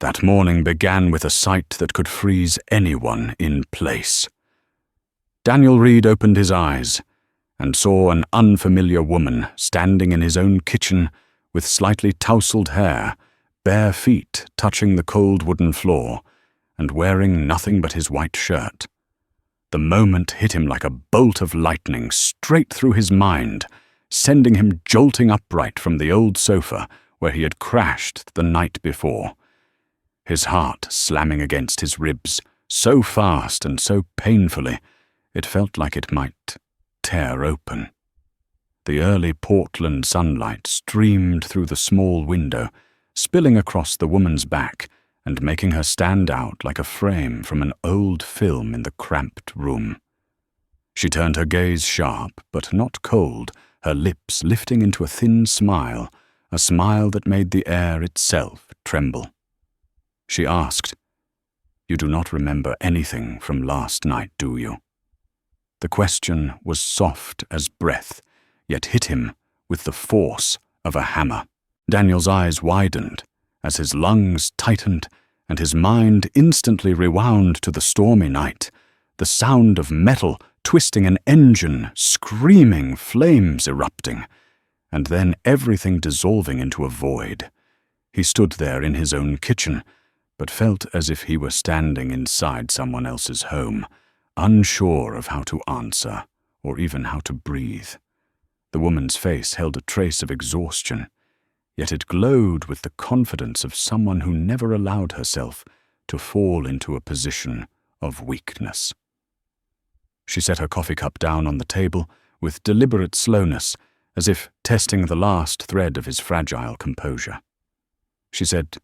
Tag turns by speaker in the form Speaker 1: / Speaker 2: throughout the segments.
Speaker 1: That morning began with a sight that could freeze anyone in place. Daniel Reed opened his eyes and saw an unfamiliar woman standing in his own kitchen with slightly tousled hair, bare feet touching the cold wooden floor, and wearing nothing but his white shirt. The moment hit him like a bolt of lightning straight through his mind, sending him jolting upright from the old sofa where he had crashed the night before. His heart slamming against his ribs so fast and so painfully, it felt like it might tear open. The early Portland sunlight streamed through the small window, spilling across the woman's back and making her stand out like a frame from an old film in the cramped room. She turned her gaze sharp, but not cold, her lips lifting into a thin smile, a smile that made the air itself tremble. She asked, "You do not remember anything from last night, do you?" The question was soft as breath, yet hit him with the force of a hammer. Daniel's eyes widened as his lungs tightened and his mind instantly rewound to the stormy night, the sound of metal twisting an engine, screaming, flames erupting, and then everything dissolving into a void. He stood there in his own kitchen, but felt as if he were standing inside someone else's home, unsure of how to answer or even how to breathe. The woman's face held a trace of exhaustion, yet it glowed with the confidence of someone who never allowed herself to fall into a position of weakness. She set her coffee cup down on the table with deliberate slowness, as if testing the last thread of his fragile composure. She said,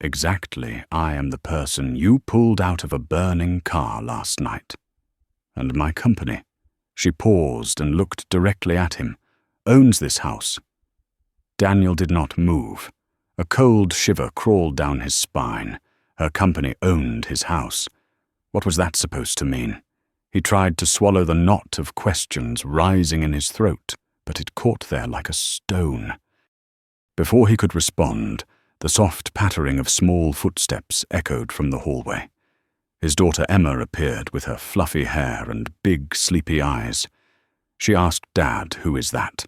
Speaker 1: "Exactly, I am the person you pulled out of a burning car last night. And my company," she paused and looked directly at him, "owns this house." Daniel did not move. A cold shiver crawled down his spine. Her company owned his house. What was that supposed to mean? He tried to swallow the knot of questions rising in his throat, but it caught there like a stone. Before he could respond, the soft pattering of small footsteps echoed from the hallway. His daughter Emma appeared with her fluffy hair and big, sleepy eyes. She asked Dad, "Who is that?"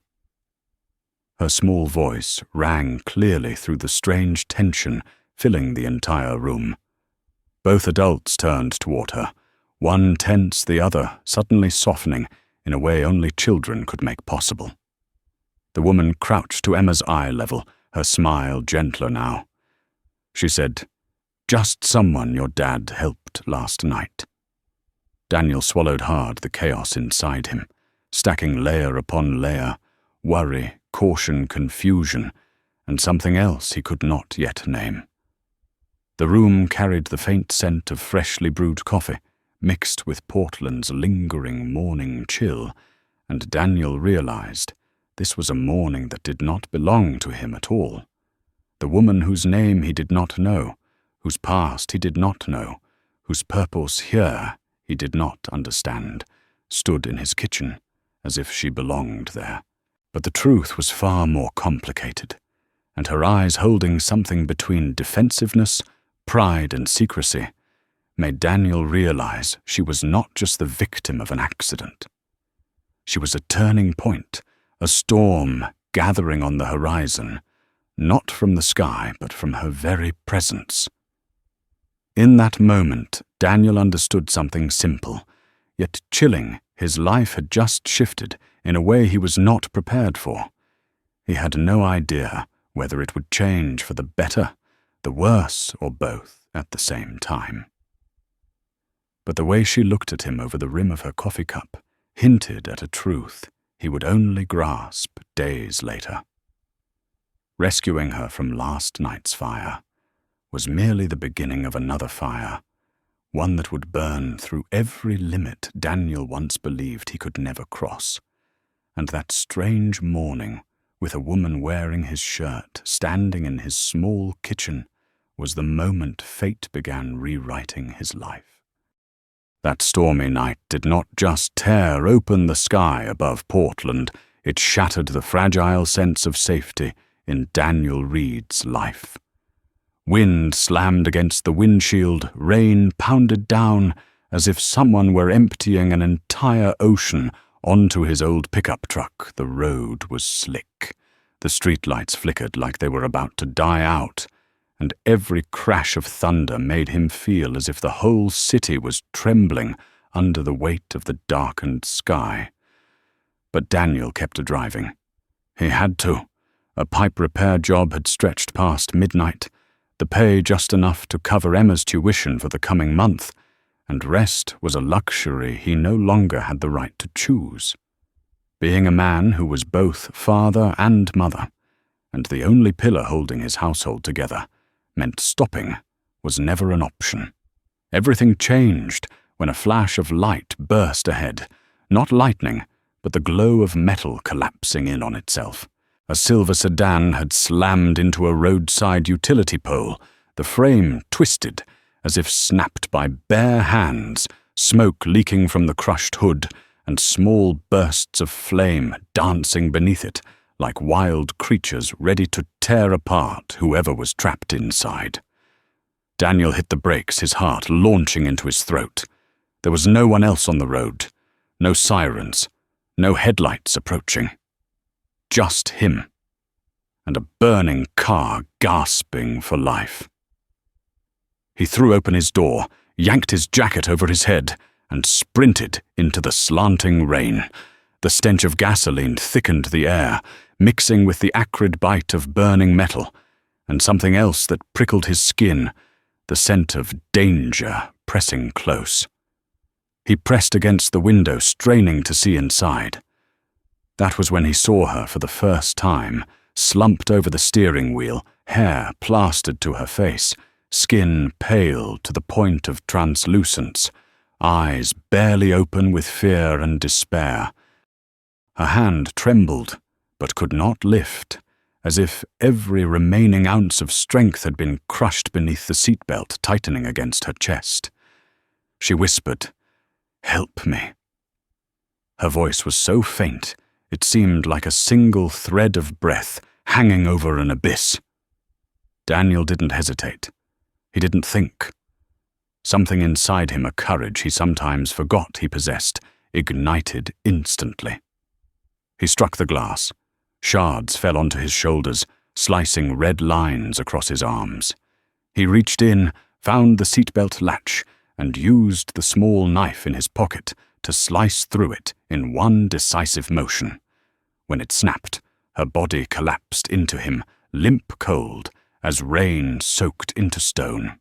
Speaker 1: Her small voice rang clearly through the strange tension filling the entire room. Both adults turned toward her, one tense, the other suddenly softening in a way only children could make possible. The woman crouched to Emma's eye level, her smile gentler now. She said, "Just someone your dad helped last night." Daniel swallowed hard the chaos inside him, stacking layer upon layer, worry, caution, confusion, and something else he could not yet name. The room carried the faint scent of freshly brewed coffee, mixed with Portland's lingering morning chill, and Daniel realized this was a morning that did not belong to him at all. The woman whose name he did not know, whose past he did not know, whose purpose here he did not understand, stood in his kitchen as if she belonged there. But the truth was far more complicated, and her eyes holding something between defensiveness, pride, and secrecy made Daniel realize she was not just the victim of an accident. She was a turning point, a storm gathering on the horizon, not from the sky, but from her very presence. In that moment, Daniel understood something simple, yet chilling. His life had just shifted in a way he was not prepared for. He had no idea whether it would change for the better, the worse, or both at the same time. But the way she looked at him over the rim of her coffee cup hinted at a truth he would only grasp days later. Rescuing her from last night's fire was merely the beginning of another fire, one that would burn through every limit Daniel once believed he could never cross. And that strange morning, with a woman wearing his shirt, standing in his small kitchen, was the moment fate began rewriting his life. That stormy night did not just tear open the sky above Portland, it shattered the fragile sense of safety in Daniel Reed's life. Wind slammed against the windshield, rain pounded down as if someone were emptying an entire ocean onto his old pickup truck. The road was slick. The streetlights flickered like they were about to die out, and every crash of thunder made him feel as if the whole city was trembling under the weight of the darkened sky. But Daniel kept driving. He had to. A pipe repair job had stretched past midnight, the pay just enough to cover Emma's tuition for the coming month, and rest was a luxury he no longer had the right to choose. Being a man who was both father and mother, and the only pillar holding his household together, meant stopping was never an option. Everything changed when a flash of light burst ahead, not lightning, but the glow of metal collapsing in on itself. A silver sedan had slammed into a roadside utility pole, the frame twisted as if snapped by bare hands, smoke leaking from the crushed hood, and small bursts of flame dancing beneath it like wild creatures ready to tear apart whoever was trapped inside. Daniel hit the brakes, his heart launching into his throat. There was no one else on the road, no sirens, no headlights approaching. Just him, and a burning car gasping for life. He threw open his door, yanked his jacket over his head, and sprinted into the slanting rain. The stench of gasoline thickened the air, mixing with the acrid bite of burning metal, and something else that prickled his skin, the scent of danger pressing close. He pressed against the window, straining to see inside. That was when he saw her for the first time, slumped over the steering wheel, hair plastered to her face, skin pale to the point of translucence, eyes barely open with fear and despair. Her hand trembled, but could not lift, as if every remaining ounce of strength had been crushed beneath the seatbelt tightening against her chest. She whispered, "Help me." Her voice was so faint, it seemed like a single thread of breath hanging over an abyss. Daniel didn't hesitate. He didn't think. Something inside him, a courage he sometimes forgot he possessed, ignited instantly. He struck the glass. Shards fell onto his shoulders, slicing red lines across his arms. He reached in, found the seatbelt latch, and used the small knife in his pocket to slice through it in one decisive motion. When it snapped, her body collapsed into him, limp cold, as rain soaked into stone.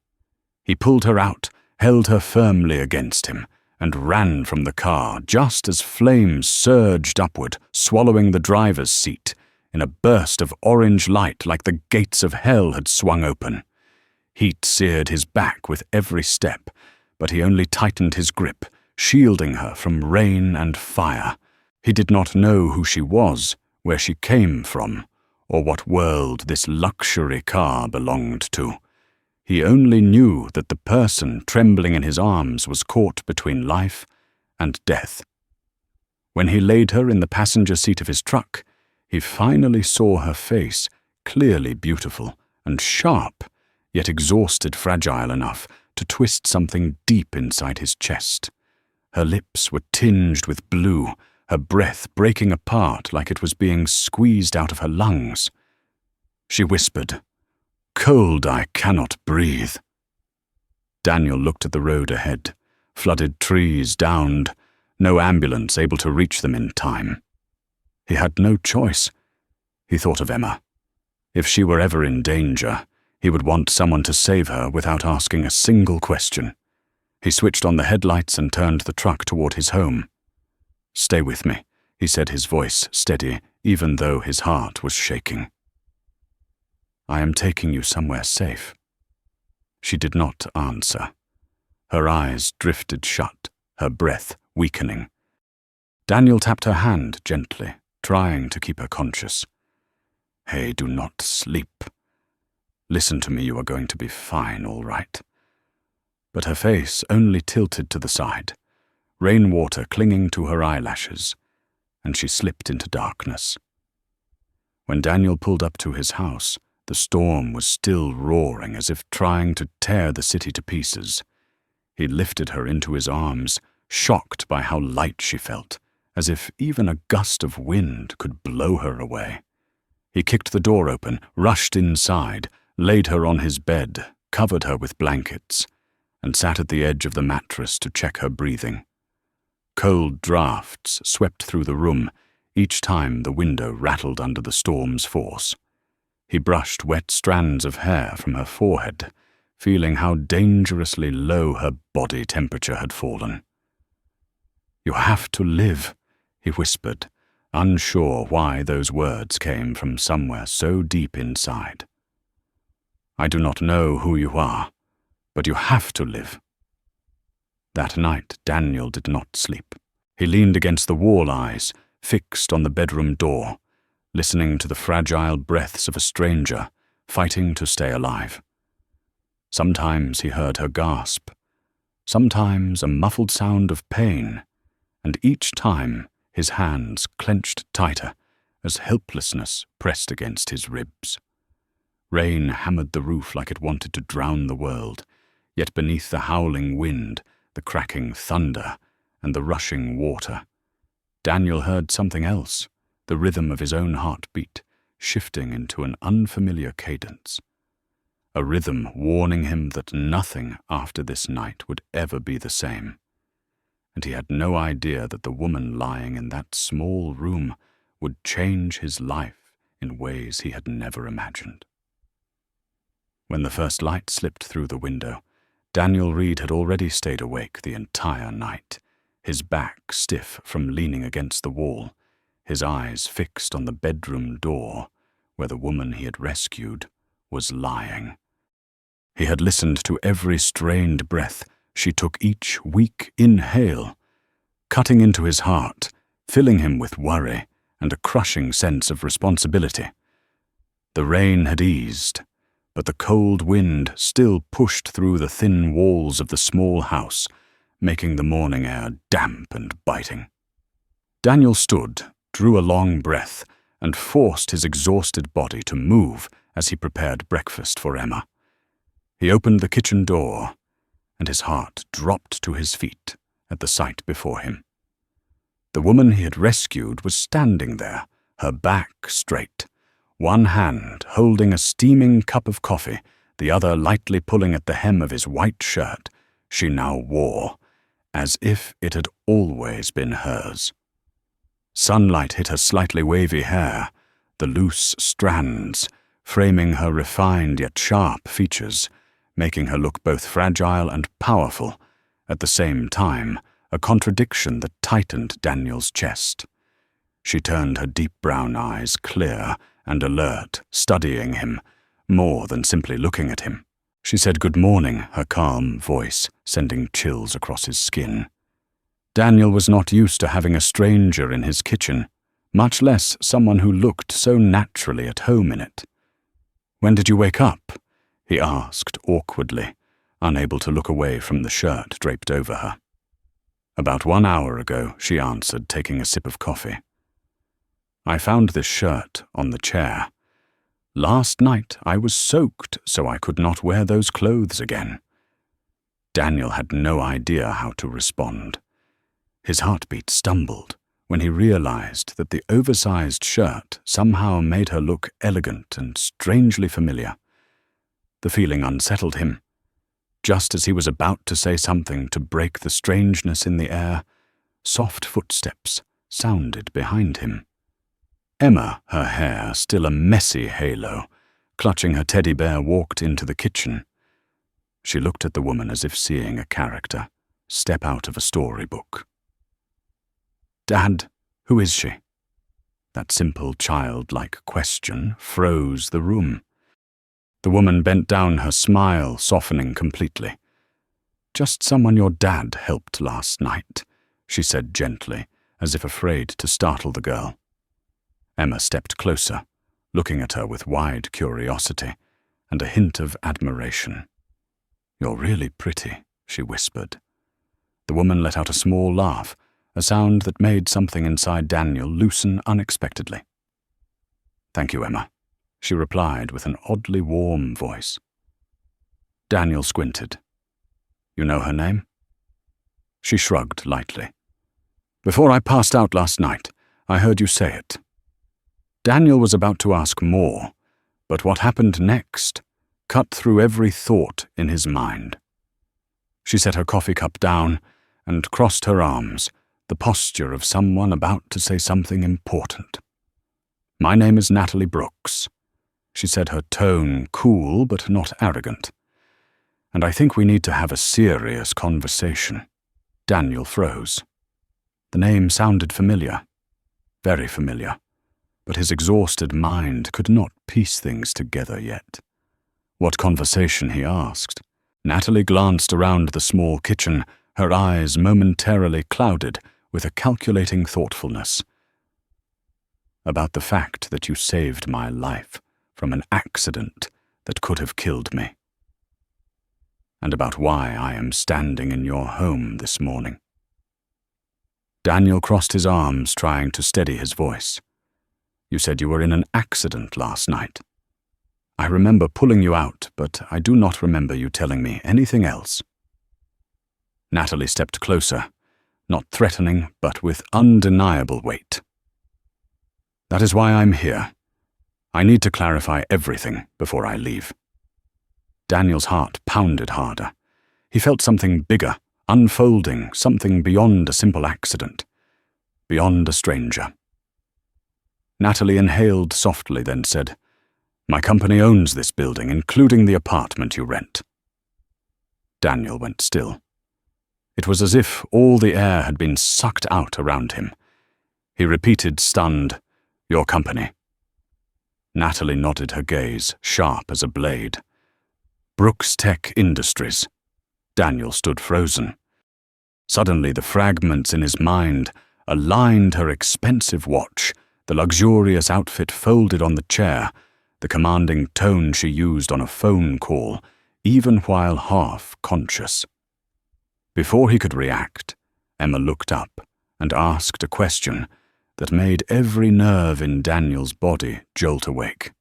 Speaker 1: He pulled her out, held her firmly against him, and ran from the car just as flames surged upward, swallowing the driver's seat, in a burst of orange light like the gates of hell had swung open. Heat seared his back with every step, but he only tightened his grip, shielding her from rain and fire. He did not know who she was, where she came from, or what world this luxury car belonged to. He only knew that the person trembling in his arms was caught between life and death. When he laid her in the passenger seat of his truck, he finally saw her face, clearly beautiful and sharp, yet exhausted, fragile enough to twist something deep inside his chest. Her lips were tinged with blue, her breath breaking apart like it was being squeezed out of her lungs. She whispered, "Cold, I cannot breathe." Daniel looked at the road ahead, flooded trees downed, no ambulance able to reach them in time. He had no choice. He thought of Emma. If she were ever in danger, he would want someone to save her without asking a single question. He switched on the headlights and turned the truck toward his home. "Stay with me," he said, his voice steady, even though his heart was shaking. "I am taking you somewhere safe." She did not answer. Her eyes drifted shut, her breath weakening. Daniel tapped her hand gently, trying to keep her conscious. "Hey, do not sleep. Listen to me, you are going to be fine, all right." But her face only tilted to the side, rainwater clinging to her eyelashes, and she slipped into darkness. When Daniel pulled up to his house, The storm was still roaring, as if trying to tear the city to pieces. He lifted her into his arms, shocked by how light she felt, as if even a gust of wind could blow her away. He kicked the door open, rushed inside, laid her on his bed, covered her with blankets, and sat at the edge of the mattress to check her breathing. Cold drafts swept through the room each time the window rattled under the storm's force. He brushed wet strands of hair from her forehead, feeling how dangerously low her body temperature had fallen. "You have to live," he whispered, unsure why those words came from somewhere so deep inside. "I do not know who you are, but you have to live." That night, Daniel did not sleep. He leaned against the wall, eyes fixed on the bedroom door, listening to the fragile breaths of a stranger fighting to stay alive. Sometimes he heard her gasp, sometimes a muffled sound of pain, and each time his hands clenched tighter as helplessness pressed against his ribs. Rain hammered the roof like it wanted to drown the world, yet beneath the howling wind, the cracking thunder, and the rushing water, Daniel heard something else, the rhythm of his own heartbeat, shifting into an unfamiliar cadence. A rhythm warning him that nothing after this night would ever be the same. And he had no idea that the woman lying in that small room would change his life in ways he had never imagined. When the first light slipped through the window, Daniel Reed had already stayed awake the entire night, his back stiff from leaning against the wall, his eyes fixed on the bedroom door where the woman he had rescued was lying. He had listened to every strained breath she took each weak inhale, cutting into his heart, filling him with worry and a crushing sense of responsibility. The rain had eased, but the cold wind still pushed through the thin walls of the small house, making the morning air damp and biting. Daniel stood, drew a long breath, and forced his exhausted body to move as he prepared breakfast for Emma. He opened the kitchen door, and his heart dropped to his feet at the sight before him. The woman he had rescued was standing there, her back straight, one hand holding a steaming cup of coffee, the other lightly pulling at the hem of his white shirt she now wore, as if it had always been hers. Sunlight hit her slightly wavy hair, the loose strands, framing her refined yet sharp features, making her look both fragile and powerful, at the same time, a contradiction that tightened Daniel's chest. She turned her deep brown eyes clear and alert, studying him, more than simply looking at him. She said good morning, her calm voice sending chills across his skin. Daniel was not used to having a stranger in his kitchen, much less someone who looked so naturally at home in it. "When did you wake up?" he asked awkwardly, unable to look away from the shirt draped over her. "About 1 hour ago," she answered, taking a sip of coffee. "I found this shirt on the chair. Last night I was soaked, so I could not wear those clothes again." Daniel had no idea how to respond. His heartbeat stumbled when he realized that the oversized shirt somehow made her look elegant and strangely familiar. The feeling unsettled him. Just as he was about to say something to break the strangeness in the air, soft footsteps sounded behind him. Emma, her hair still a messy halo, clutching her teddy bear, walked into the kitchen. She looked at the woman as if seeing a character step out of a storybook. "Dad, who is she?" That simple, childlike question froze the room. The woman bent down, her smile softening completely. "Just someone your dad helped last night," she said gently, as if afraid to startle the girl. Emma stepped closer, looking at her with wide curiosity and a hint of admiration. "You're really pretty," she whispered. The woman let out a small laugh, a sound that made something inside Daniel loosen unexpectedly. "Thank you, Emma," she replied with an oddly warm voice. Daniel squinted. You know her name? She shrugged lightly. Before I passed out last night, I heard you say it. Daniel was about to ask more, but what happened next cut through every thought in his mind. She set her coffee cup down and crossed her arms, the posture of someone about to say something important. My name is Natalie Brooks, she said, her tone cool but not arrogant. And I think we need to have a serious conversation. Daniel froze. The name sounded familiar, very familiar, but his exhausted mind could not piece things together yet. What conversation, he asked. Natalie glanced around the small kitchen, her eyes momentarily clouded with a calculating thoughtfulness. About the fact that you saved my life from an accident that could have killed me. And about why I am standing in your home this morning. Daniel crossed his arms, trying to steady his voice. You said you were in an accident last night. I remember pulling you out, but I do not remember you telling me anything else. Natalie stepped closer, not threatening, but with undeniable weight. That is why I'm here. I need to clarify everything before I leave. Daniel's heart pounded harder. He felt something bigger, unfolding, something beyond a simple accident, beyond a stranger. Natalie inhaled softly, then said, My company owns this building, including the apartment you rent. Daniel went still. It was as if all the air had been sucked out around him. He repeated, stunned, Your company. Natalie nodded, her gaze sharp as a blade. Brooks Tech Industries. Daniel stood frozen. Suddenly the fragments in his mind aligned: her expensive watch, the luxurious outfit folded on the chair, the commanding tone she used on a phone call, even while half conscious. Before he could react, Emma looked up and asked a question that made every nerve in Daniel's body jolt awake.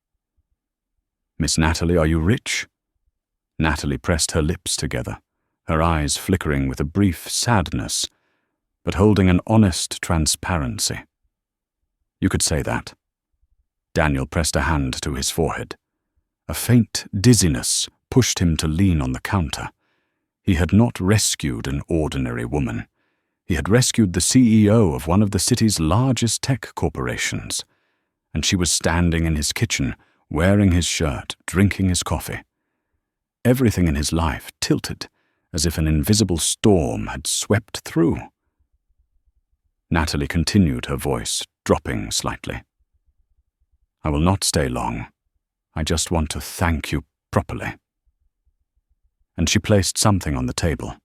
Speaker 1: Miss Natalie, are you rich? Natalie pressed her lips together, her eyes flickering with a brief sadness, but holding an honest transparency. You could say that. Daniel pressed a hand to his forehead. A faint dizziness pushed him to lean on the counter. He had not rescued an ordinary woman. He had rescued the CEO of one of the city's largest tech corporations, and she was standing in his kitchen, wearing his shirt, drinking his coffee. Everything in his life tilted, as if an invisible storm had swept through. Natalie continued, her voice dropping slightly. I will not stay long. I just want to thank you properly. And she placed something on the table.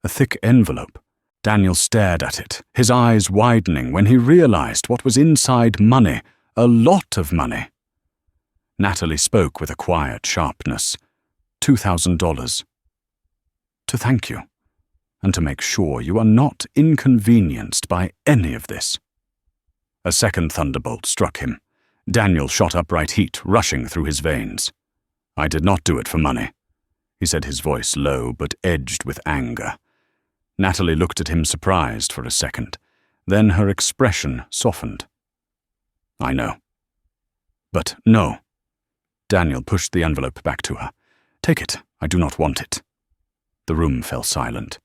Speaker 1: A thick envelope. Daniel stared at it, his eyes widening when he realized what was inside: money, a lot of money. Natalie spoke with a quiet sharpness. $2,000. To thank you, and to make sure you are not inconvenienced by any of this. A second thunderbolt struck him. Daniel shot upright, heat rushing through his veins. I did not do it for money, he said, his voice low but edged with anger. Natalie looked at him, surprised for a second. Then her expression softened. I know. But no. Daniel pushed the envelope back to her. Take it. I do not want it. The room fell silent.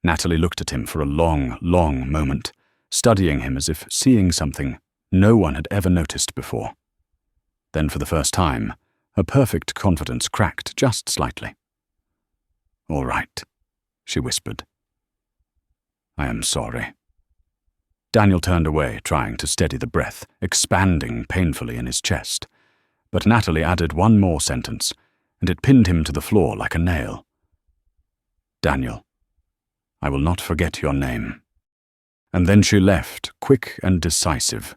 Speaker 1: Natalie looked at him for a long, long moment, studying him as if seeing something no one had ever noticed before. Then, for the first time, her perfect confidence cracked just slightly. All right, she whispered. I am sorry. Daniel turned away, trying to steady the breath, expanding painfully in his chest. But Natalie added one more sentence, and it pinned him to the floor like a nail. Daniel, I will not forget your name. And then she left, quick and decisive,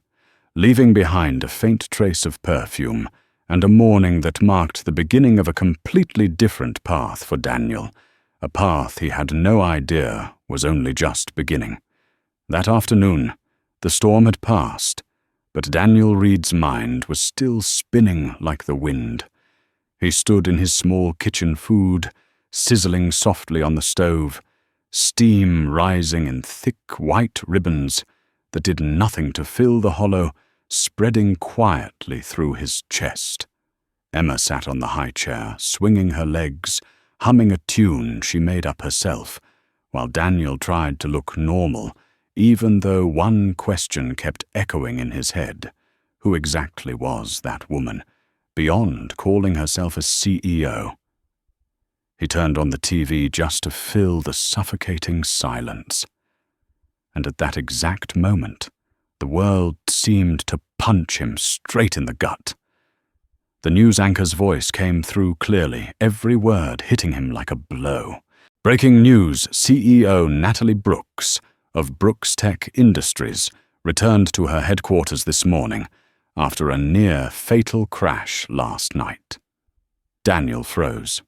Speaker 1: leaving behind a faint trace of perfume and a morning that marked the beginning of a completely different path for Daniel, a path he had no idea was only just beginning. That afternoon, the storm had passed, But Daniel Reed's mind was still spinning like the wind. He stood in his small kitchen, food sizzling softly on the stove, steam rising in thick white ribbons that did nothing to fill the hollow, spreading quietly through his chest. Emma sat on the high chair, swinging her legs, humming a tune she made up herself, while Daniel tried to look normal, even though one question kept echoing in his head. Who exactly was that woman, beyond calling herself a CEO? He turned on the TV just to fill the suffocating silence. And at that exact moment, the world seemed to punch him straight in the gut. The news anchor's voice came through clearly, every word hitting him like a blow. Breaking news: CEO Natalie Brooks of Brooks Tech Industries returned to her headquarters this morning after a near-fatal crash last night. Daniel froze.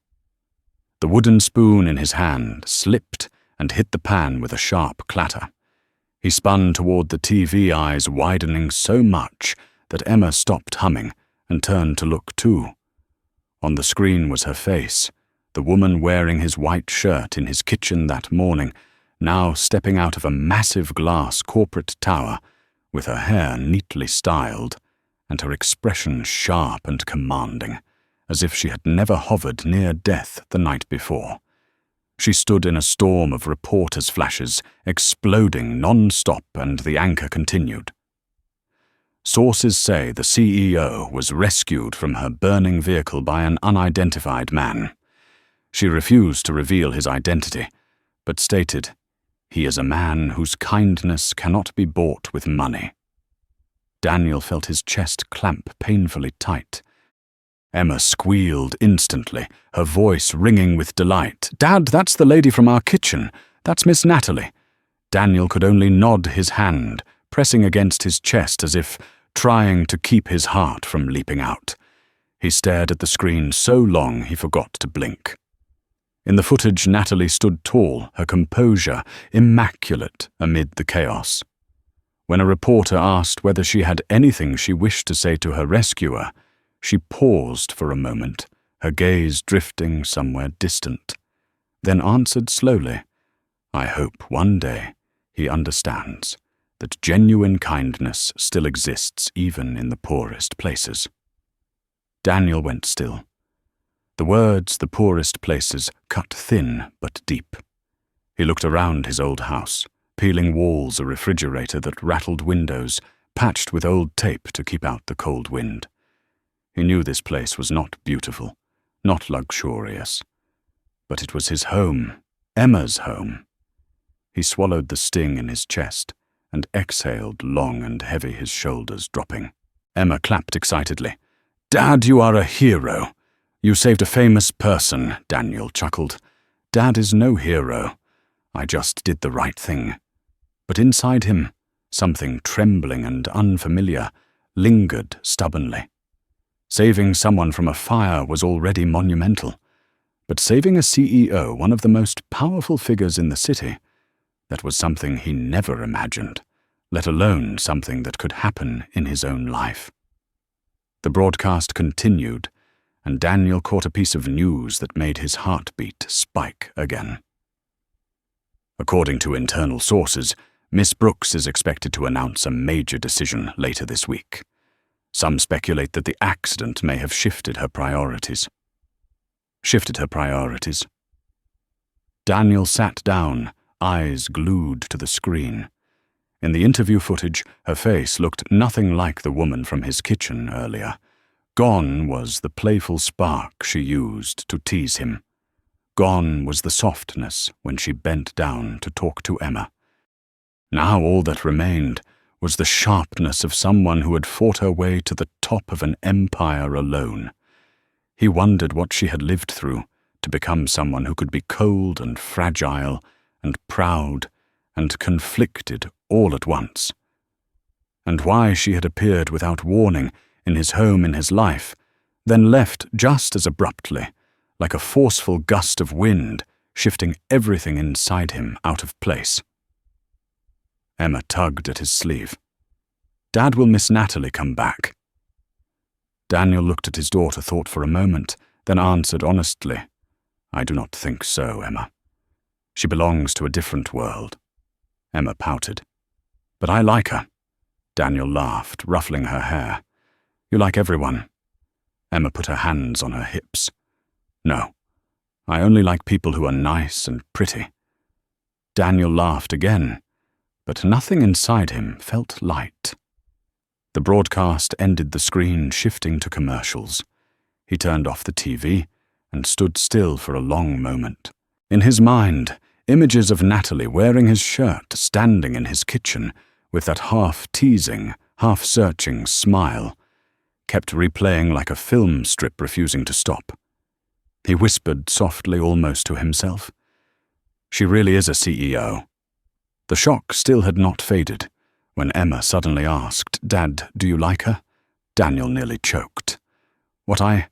Speaker 1: The wooden spoon in his hand slipped and hit the pan with a sharp clatter. He spun toward the TV, eyes widening so much that Emma stopped humming and turned to look too. On the screen was her face, the woman wearing his white shirt in his kitchen that morning, now stepping out of a massive glass corporate tower with her hair neatly styled and her expression sharp and commanding, as if she had never hovered near death the night before. She stood in a storm of reporters' flashes, exploding non-stop, and the anchor continued. Sources say the CEO was rescued from her burning vehicle by an unidentified man. She refused to reveal his identity, but stated, "He is a man whose kindness cannot be bought with money." Daniel felt his chest clamp painfully tight. Emma squealed instantly, her voice ringing with delight. "Dad, that's the lady from our kitchen. That's Miss Natalie." Daniel could only nod his hand, pressing against his chest as if trying to keep his heart from leaping out. He stared at the screen so long he forgot to blink. In the footage, Natalie stood tall, her composure immaculate amid the chaos. When a reporter asked whether she had anything she wished to say to her rescuer, she paused for a moment, her gaze drifting somewhere distant, then answered slowly, "I hope one day he understands that genuine kindness still exists even in the poorest places." Daniel went still. The words "the poorest places" cut thin but deep. He looked around his old house, peeling walls, a refrigerator that rattled windows, patched with old tape to keep out the cold wind. He knew this place was not beautiful, not luxurious, but it was his home, Emma's home. He swallowed the sting in his chest and exhaled long and heavy, his shoulders dropping. Emma clapped excitedly. "Dad, you are a hero. You saved a famous person," Daniel chuckled. "Dad is no hero. I just did the right thing." But inside him, something trembling and unfamiliar lingered stubbornly. Saving someone from a fire was already monumental, but saving a CEO, one of the most powerful figures in the city, that was something he never imagined, let alone something that could happen in his own life. The broadcast continued, and Daniel caught a piece of news that made his heartbeat spike again. According to internal sources, Miss Brooks is expected to announce a major decision later this week. Some speculate that the accident may have shifted her priorities. Daniel sat down, eyes glued to the screen. In the interview footage, her face looked nothing like the woman from his kitchen earlier. Gone was the playful spark she used to tease him. Gone was the softness when she bent down to talk to Emma. Now all that remained was the sharpness of someone who had fought her way to the top of an empire alone. He wondered what she had lived through to become someone who could be cold and fragile and proud and conflicted all at once. And why she had appeared without warning in his home, in his life, then left just as abruptly, like a forceful gust of wind, shifting everything inside him out of place. Emma tugged at his sleeve. Dad will miss Natalie come back." Daniel looked at his daughter, thought for a moment, then answered honestly, "I do not think so, Emma. She belongs to a different world." Emma pouted. "But I like her." Daniel laughed, ruffling her hair. "You like everyone." Emma put her hands on her hips. "No, I only like people who are nice and pretty." Daniel laughed again, but nothing inside him felt light. The broadcast ended, the screen shifting to commercials. He turned off the TV and stood still for a long moment. In his mind, images of Natalie wearing his shirt, standing in his kitchen, with that half-teasing, half-searching smile, kept replaying like a film strip refusing to stop. He whispered softly, almost to himself, "She really is a CEO." The shock still had not faded. When Emma suddenly asked, "Dad, do you like her?" Daniel nearly choked. I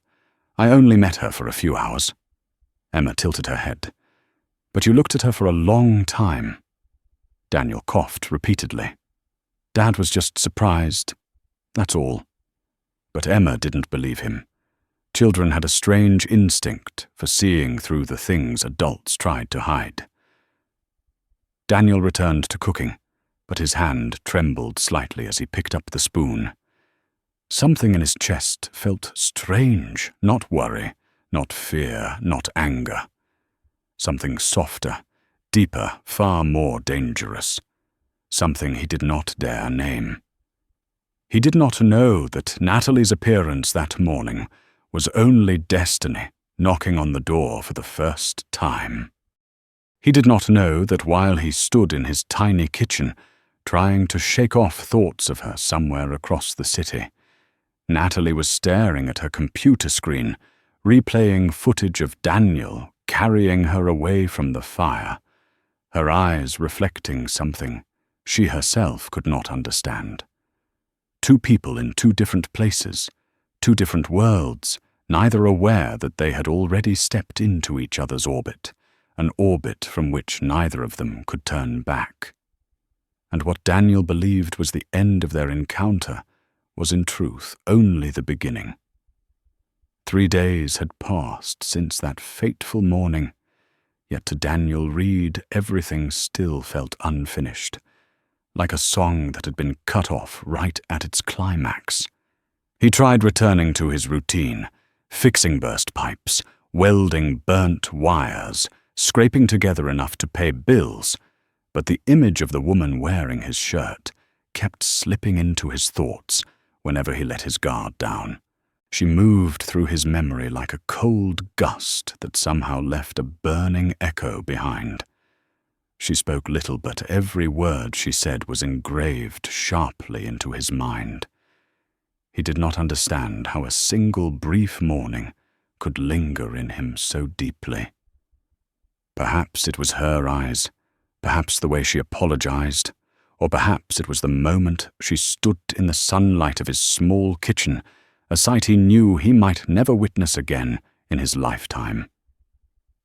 Speaker 1: only met her for a few hours." Emma tilted her head. "But you looked at her for a long time." Daniel coughed repeatedly. "Dad was just surprised. That's all." But Emma didn't believe him. Children had a strange instinct for seeing through the things adults tried to hide. Daniel returned to cooking, but his hand trembled slightly as he picked up the spoon. Something in his chest felt strange, not worry, not fear, not anger. Something softer, deeper, far more dangerous. Something he did not dare name. He did not know that Natalie's appearance that morning was only destiny knocking on the door for the first time. He did not know that while he stood in his tiny kitchen, trying to shake off thoughts of her somewhere across the city, Natalie was staring at her computer screen, replaying footage of Daniel carrying her away from the fire, her eyes reflecting something she herself could not understand. Two people in two different places, two different worlds, neither aware that they had already stepped into each other's orbit, an orbit from which neither of them could turn back. And what Daniel believed was the end of their encounter was in truth only the beginning. 3 days had passed since that fateful morning, yet to Daniel Reed everything still felt unfinished, like a song that had been cut off right at its climax. He tried returning to his routine, fixing burst pipes, welding burnt wires, scraping together enough to pay bills, but the image of the woman wearing his shirt kept slipping into his thoughts whenever he let his guard down. She moved through his memory like a cold gust that somehow left a burning echo behind. She spoke little, but every word she said was engraved sharply into his mind. He did not understand how a single brief morning could linger in him so deeply. Perhaps it was her eyes, perhaps the way she apologized, or perhaps it was the moment she stood in the sunlight of his small kitchen, a sight he knew he might never witness again in his lifetime.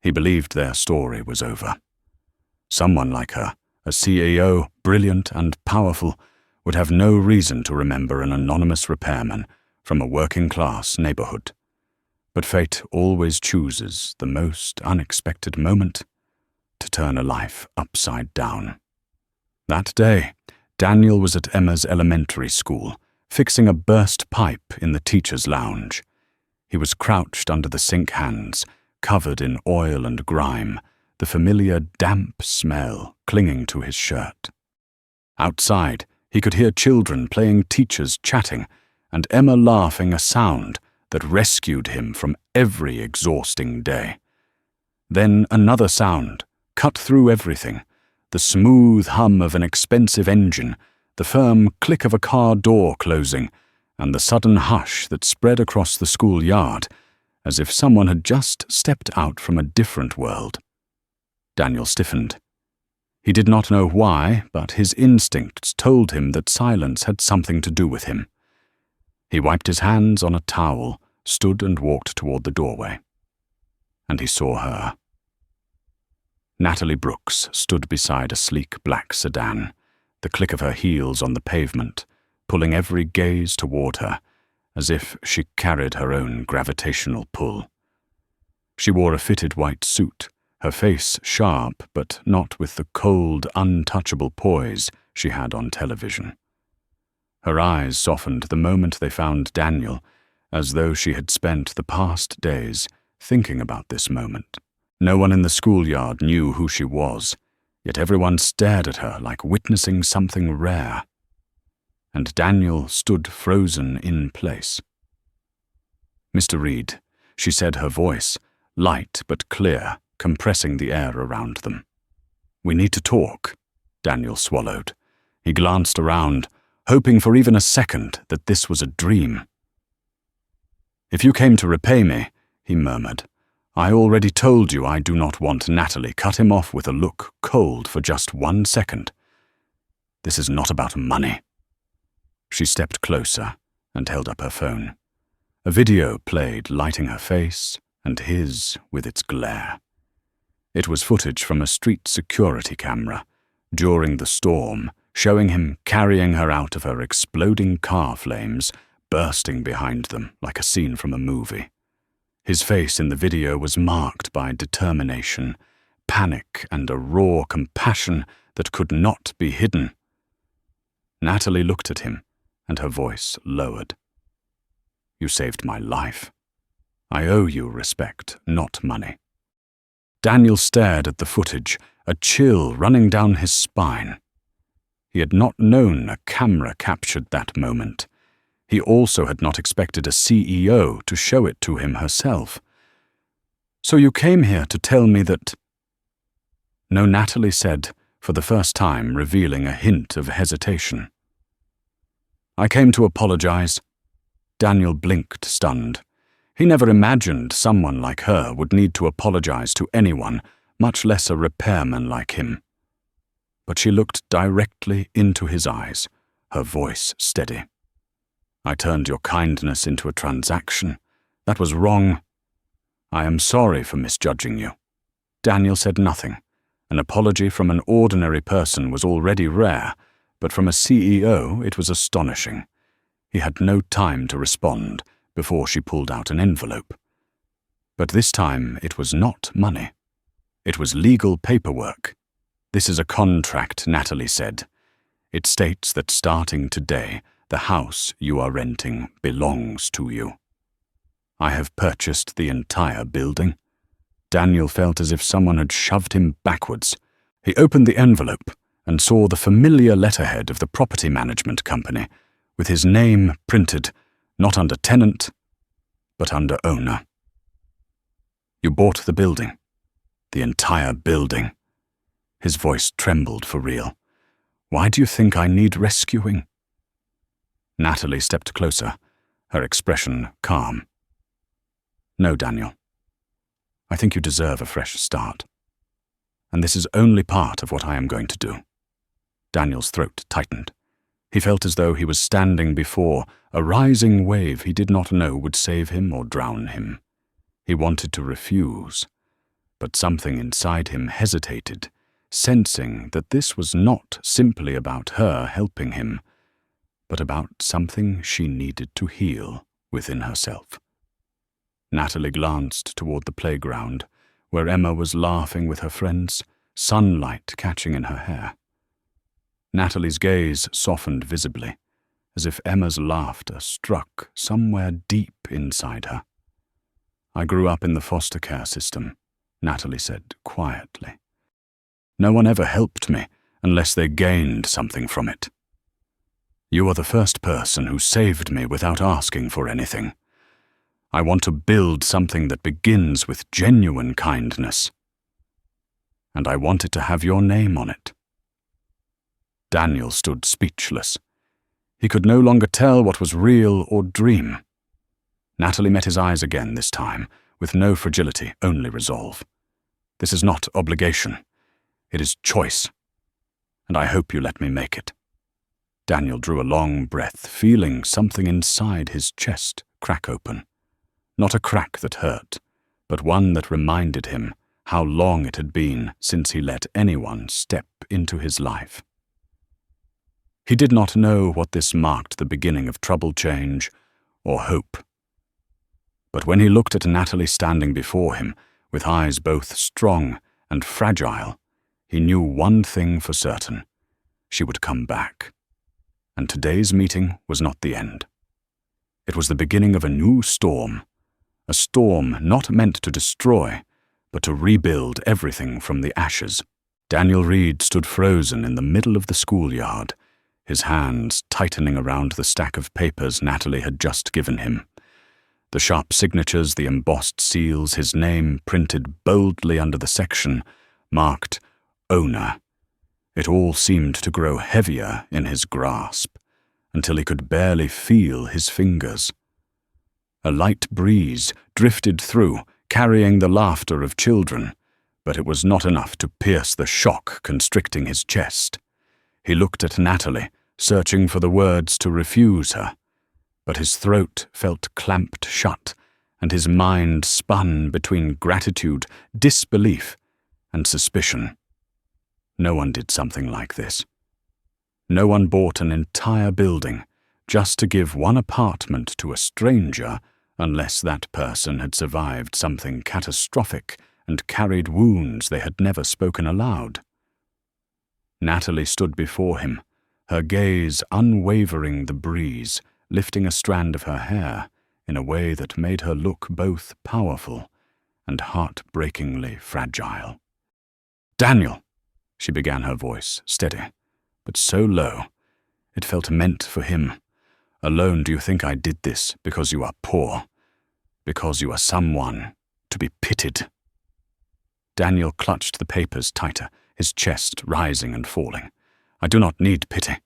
Speaker 1: He believed their story was over. Someone like her, a CEO, brilliant and powerful, would have no reason to remember an anonymous repairman from a working-class neighborhood. But fate always chooses the most unexpected moment to turn a life upside down. That day, Daniel was at Emma's elementary school, fixing a burst pipe in the teacher's lounge. He was crouched under the sink hands, covered in oil and grime, the familiar damp smell clinging to his shirt. Outside, he could hear children playing, teachers chatting, and Emma laughing, a sound that rescued him from every exhausting day. Then another sound, cut through everything, the smooth hum of an expensive engine, the firm click of a car door closing, and the sudden hush that spread across the schoolyard, as if someone had just stepped out from a different world. Daniel stiffened. He did not know why, but his instincts told him that silence had something to do with him. He wiped his hands on a towel, stood and walked toward the doorway. And he saw her. Natalie Brooks stood beside a sleek black sedan, the click of her heels on the pavement, pulling every gaze toward her, as if she carried her own gravitational pull. She wore a fitted white suit, her face sharp but not with the cold, untouchable poise she had on television. Her eyes softened the moment they found Daniel, as though she had spent the past days thinking about this moment. No one in the schoolyard knew who she was, yet everyone stared at her like witnessing something rare. And Daniel stood frozen in place. "Mr. Reed," she said, her voice, light but clear, compressing the air around them. "We need to talk." Daniel swallowed. He glanced around, hoping for even a second that this was a dream. "If you came to repay me," he murmured, "I already told you I do not want Natalie." Cut him off with a look cold for just 1 second. "This is not about money." She stepped closer and held up her phone. A video played, lighting her face and his with its glare. It was footage from a street security camera during the storm, showing him carrying her out of her exploding car, flames bursting behind them like a scene from a movie. His face in the video was marked by determination, panic, and a raw compassion that could not be hidden. Natalie looked at him, and her voice lowered. "You saved my life. I owe you respect, not money." Daniel stared at the footage, a chill running down his spine. He had not known a camera captured that moment. He also had not expected a CEO to show it to him herself. "So you came here to tell me that—" "No," Natalie said, for the first time revealing a hint of hesitation. "I came to apologize." Daniel blinked, stunned. He never imagined someone like her would need to apologize to anyone, much less a repairman like him. But she looked directly into his eyes, her voice steady. "I turned your kindness into a transaction. That was wrong. I am sorry for misjudging you." Daniel said nothing. An apology from an ordinary person was already rare, but from a CEO it was astonishing. He had no time to respond before she pulled out an envelope. But this time it was not money. It was legal paperwork. "This is a contract," Natalie said. "It states that starting today, the house you are renting belongs to you. I have purchased the entire building." Daniel felt as if someone had shoved him backwards. He opened the envelope and saw the familiar letterhead of the property management company, with his name printed, not under tenant, but under owner. "You bought the building. The entire building." His voice trembled for real. "Why do you think I need rescuing?" Natalie stepped closer, her expression calm. "No, Daniel. I think you deserve a fresh start. And this is only part of what I am going to do." Daniel's throat tightened. He felt as though he was standing before a rising wave he did not know would save him or drown him. He wanted to refuse, but something inside him hesitated, sensing that this was not simply about her helping him, but about something she needed to heal within herself. Natalie glanced toward the playground, where Emma was laughing with her friends, sunlight catching in her hair. Natalie's gaze softened visibly, as if Emma's laughter struck somewhere deep inside her. "I grew up in the foster care system," Natalie said quietly. "No one ever helped me unless they gained something from it. You are the first person who saved me without asking for anything. I want to build something that begins with genuine kindness. And I want it to have your name on it." Daniel stood speechless. He could no longer tell what was real or dream. Natalie met his eyes again this time, with no fragility, only resolve. "This is not obligation. It is choice. And I hope you let me make it." Daniel drew a long breath, feeling something inside his chest crack open. Not a crack that hurt, but one that reminded him how long it had been since he let anyone step into his life. He did not know what this marked the beginning of trouble change or hope. But when he looked at Natalie standing before him, with eyes both strong and fragile, he knew one thing for certain. She would come back. And today's meeting was not the end. It was the beginning of a new storm, a storm not meant to destroy, but to rebuild everything from the ashes. Daniel Reed stood frozen in the middle of the schoolyard, his hands tightening around the stack of papers Natalie had just given him. The sharp signatures, the embossed seals, his name printed boldly under the section marked Owner. It all seemed to grow heavier in his grasp, until he could barely feel his fingers. A light breeze drifted through, carrying the laughter of children, but it was not enough to pierce the shock constricting his chest. He looked at Natalie, searching for the words to refuse her, but his throat felt clamped shut, and his mind spun between gratitude, disbelief, and suspicion. No one did something like this. No one bought an entire building just to give one apartment to a stranger unless that person had survived something catastrophic and carried wounds they had never spoken aloud. Natalie stood before him, her gaze unwavering the breeze, lifting a strand of her hair in a way that made her look both powerful and heartbreakingly fragile. "Daniel," she began, her voice steady, but so low, it felt meant for him. "Alone do you think I did this because you are poor, because you are someone to be pitied?" Daniel clutched the papers tighter, his chest rising and falling. "I do not need pity."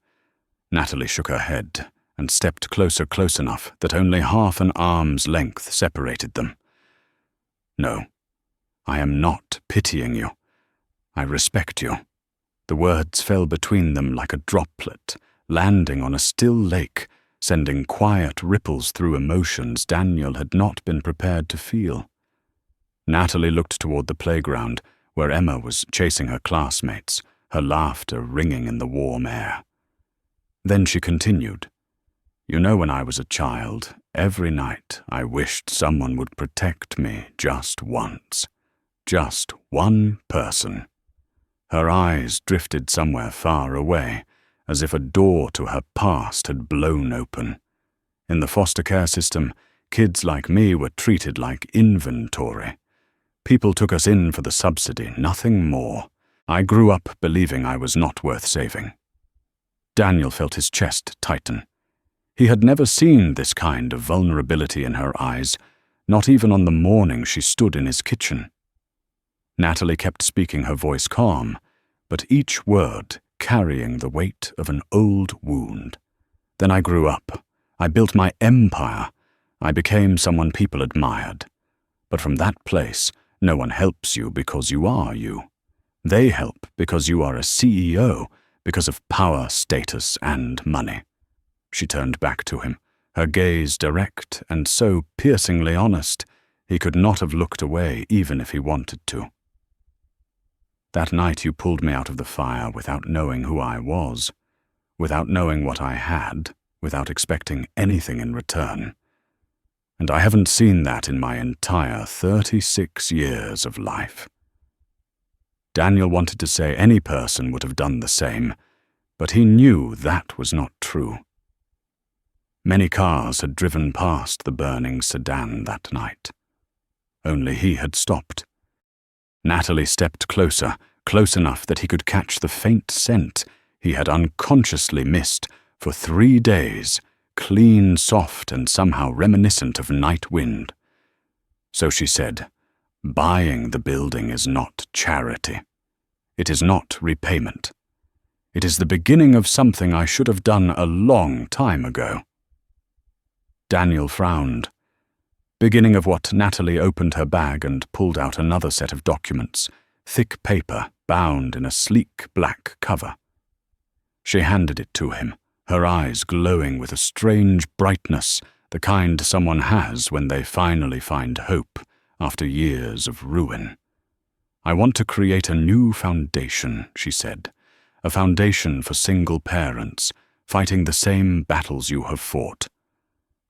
Speaker 1: Natalie shook her head and stepped close enough that only half an arm's length separated them. "No, I am not pitying you. I respect you." The words fell between them like a droplet, landing on a still lake, sending quiet ripples through emotions Daniel had not been prepared to feel. Natalie looked toward the playground, where Emma was chasing her classmates, her laughter ringing in the warm air. Then she continued, "You know, when I was a child, every night I wished someone would protect me just once. Just one person." Her eyes drifted somewhere far away, as if a door to her past had blown open. In the foster care system, kids like me were treated like inventory. People took us in for the subsidy, nothing more. I grew up believing I was not worth saving. Daniel felt his chest tighten. He had never seen this kind of vulnerability in her eyes, not even on the morning she stood in his kitchen. Natalie kept speaking, her voice calm, but each word carrying the weight of an old wound. "Then I grew up. I built my empire. I became someone people admired. But from that place, no one helps you because you are you. They help because you are a CEO, because of power, status, and money." She turned back to him, her gaze direct and so piercingly honest, he could not have looked away even if he wanted to. "That night you pulled me out of the fire without knowing who I was, without knowing what I had, without expecting anything in return. And I haven't seen that in my entire 36 years of life." Daniel wanted to say any person would have done the same, but he knew that was not true. Many cars had driven past the burning sedan that night. Only he had stopped. Natalie stepped closer, close enough that he could catch the faint scent he had unconsciously missed for 3 days, clean, soft, and somehow reminiscent of night wind. So she said, "Buying the building is not charity. It is not repayment. It is the beginning of something I should have done a long time ago." Daniel frowned. Beginning of what Natalie opened her bag and pulled out another set of documents, thick paper bound in a sleek black cover. She handed it to him, her eyes glowing with a strange brightness, the kind someone has when they finally find hope after years of ruin. "I want to create a new foundation," she said, "a foundation for single parents, fighting the same battles you have fought.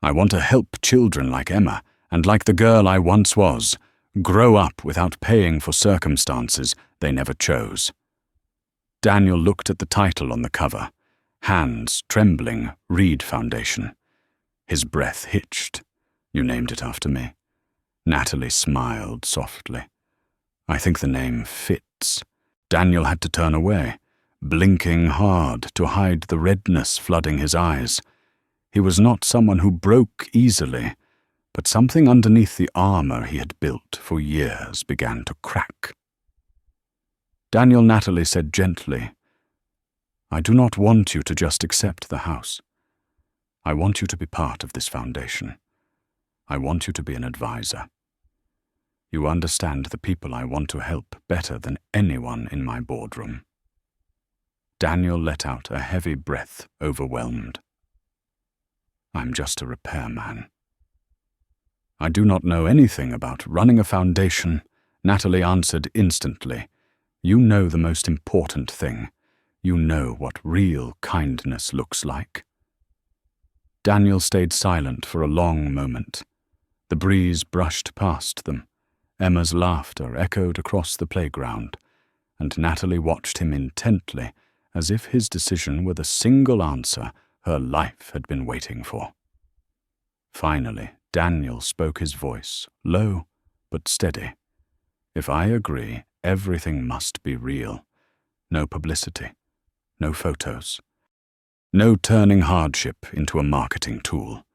Speaker 1: I want to help children like Emma, and like the girl I once was, grow up without paying for circumstances they never chose." Daniel looked at the title on the cover, hands trembling, Reed Foundation. His breath hitched. "You named it after me." Natalie smiled softly. "I think the name fits." Daniel had to turn away, blinking hard to hide the redness flooding his eyes. He was not someone who broke easily, but something underneath the armor he had built for years began to crack. Natalie said gently, "I do not want you to just accept the house. I want you to be part of this foundation. I want you to be an advisor. You understand the people I want to help better than anyone in my boardroom." Daniel let out a heavy breath, overwhelmed. "I'm just a repairman." "I do not know anything about running a foundation," Natalie answered instantly. "You know the most important thing. You know what real kindness looks like." Daniel stayed silent for a long moment. The breeze brushed past them. Emma's laughter echoed across the playground, and Natalie watched him intently, as if his decision were the single answer her life had been waiting for. Finally, Daniel spoke, his voice low but steady. "If I agree, everything must be real. No publicity, no photos, no turning hardship into a marketing tool."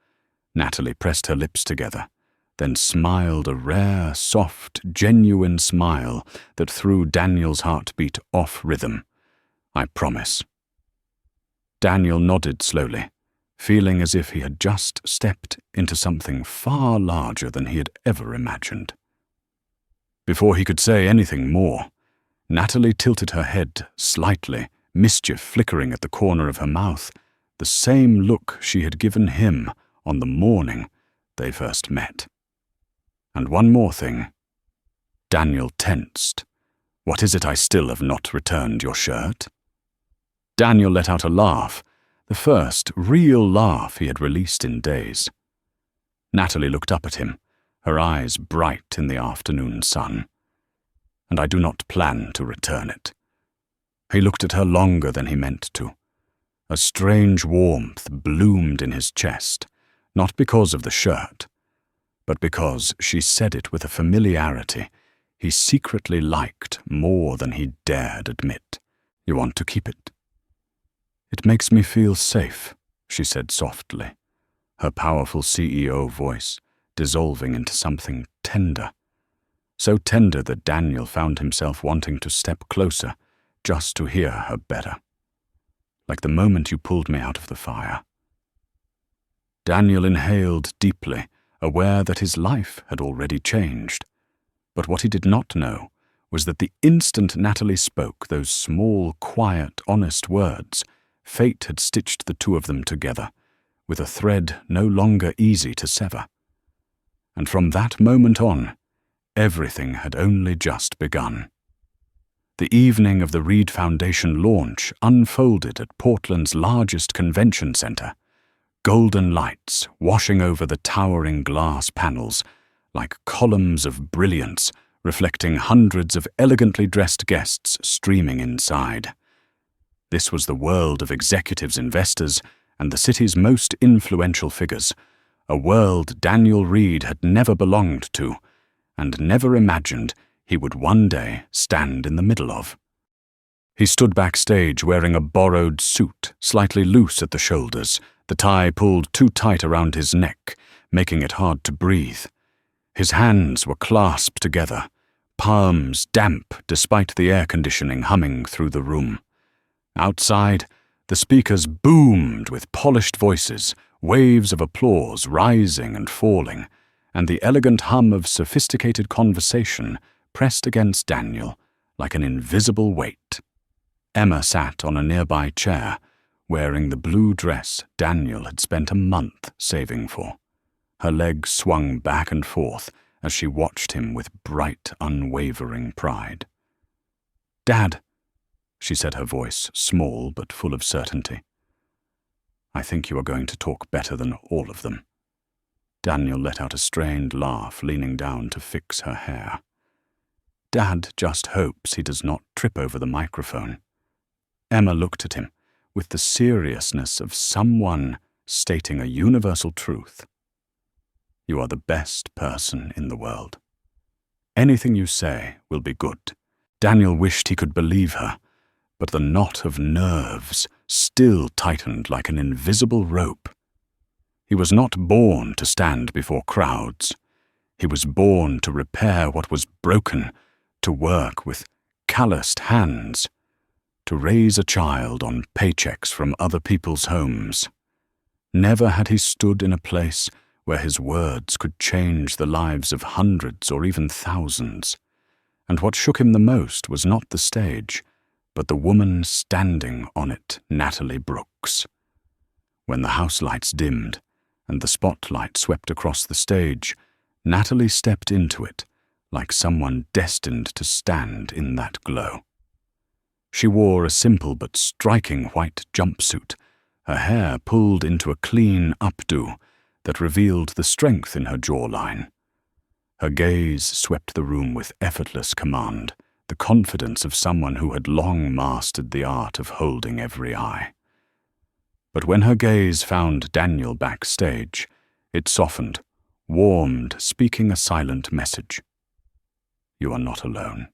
Speaker 1: Natalie pressed her lips together, then smiled a rare, soft, genuine smile that threw Daniel's heartbeat off rhythm. "I promise." Daniel nodded slowly, feeling as if he had just stepped into something far larger than he had ever imagined. Before he could say anything more, Natalie tilted her head slightly, mischief flickering at the corner of her mouth, the same look she had given him on the morning they first met. "And one more thing." Daniel tensed. "What is it I still have not returned your shirt?" Daniel let out a laugh, the first real laugh he had released in days. Natalie looked up at him, her eyes bright in the afternoon sun. "And I do not plan to return it." He looked at her longer than he meant to. A strange warmth bloomed in his chest, not because of the shirt, but because she said it with a familiarity he secretly liked more than he dared admit. "You want to keep it?" "It makes me feel safe," she said softly, her powerful CEO voice dissolving into something tender. So tender that Daniel found himself wanting to step closer just to hear her better. "Like the moment you pulled me out of the fire." Daniel inhaled deeply, aware that his life had already changed. But what he did not know was that the instant Natalie spoke those small, quiet, honest words, fate had stitched the two of them together, with a thread no longer easy to sever. And from that moment on, everything had only just begun. The evening of the Reed Foundation launch unfolded at Portland's largest convention center, golden lights washing over the towering glass panels like columns of brilliance reflecting hundreds of elegantly dressed guests streaming inside. This was the world of executives, investors, and the city's most influential figures, a world Daniel Reed had never belonged to, and never imagined he would one day stand in the middle of. He stood backstage wearing a borrowed suit, slightly loose at the shoulders, the tie pulled too tight around his neck, making it hard to breathe. His hands were clasped together, palms damp despite the air conditioning humming through the room. Outside, the speakers boomed with polished voices, waves of applause rising and falling, and the elegant hum of sophisticated conversation pressed against Daniel like an invisible weight. Emma sat on a nearby chair, wearing the blue dress Daniel had spent a month saving for. Her legs swung back and forth as she watched him with bright, unwavering pride. "Dad," she said, her voice small but full of certainty. I think you are going to talk better than all of them." Daniel let out a strained laugh, leaning down to fix her hair. "Dad just hopes he does not trip over the microphone." Emma looked at him with the seriousness of someone stating a universal truth. "You are the best person in the world. Anything you say will be good." Daniel wished he could believe her, but the knot of nerves still tightened like an invisible rope. He was not born to stand before crowds. He was born to repair what was broken, to work with calloused hands, to raise a child on paychecks from other people's homes. Never had he stood in a place where his words could change the lives of hundreds or even thousands. And what shook him the most was not the stage, but the woman standing on it, Natalie Brooks. When the house lights dimmed and the spotlight swept across the stage, Natalie stepped into it like someone destined to stand in that glow. She wore a simple but striking white jumpsuit, her hair pulled into a clean updo that revealed the strength in her jawline. Her gaze swept the room with effortless command, the confidence of someone who had long mastered the art of holding every eye. But when her gaze found Daniel backstage, it softened, warmed, speaking a silent message. "You are not alone."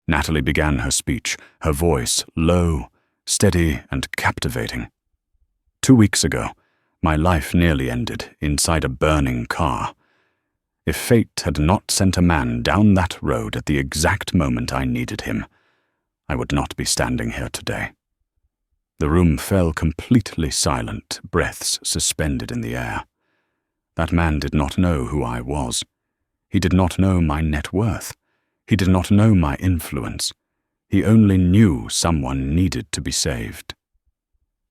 Speaker 1: Natalie began her speech, her voice low, steady, and captivating. 2 weeks ago, my life nearly ended inside a burning car. If fate had not sent a man down that road at the exact moment I needed him, I would not be standing here today. The room fell completely silent, breaths suspended in the air. That man did not know who I was. He did not know my net worth. He did not know my influence. He only knew someone needed to be saved.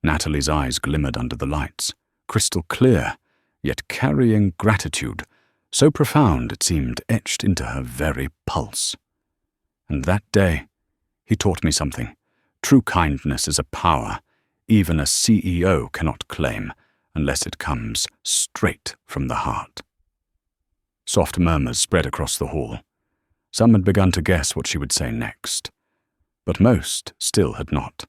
Speaker 1: Natalie's eyes glimmered under the lights, crystal clear, yet carrying gratitude, so profound it seemed etched into her very pulse. And that day, he taught me something. True kindness is a power even a CEO cannot claim unless it comes straight from the heart. Soft murmurs spread across the hall. Some had begun to guess what she would say next, but most still had not.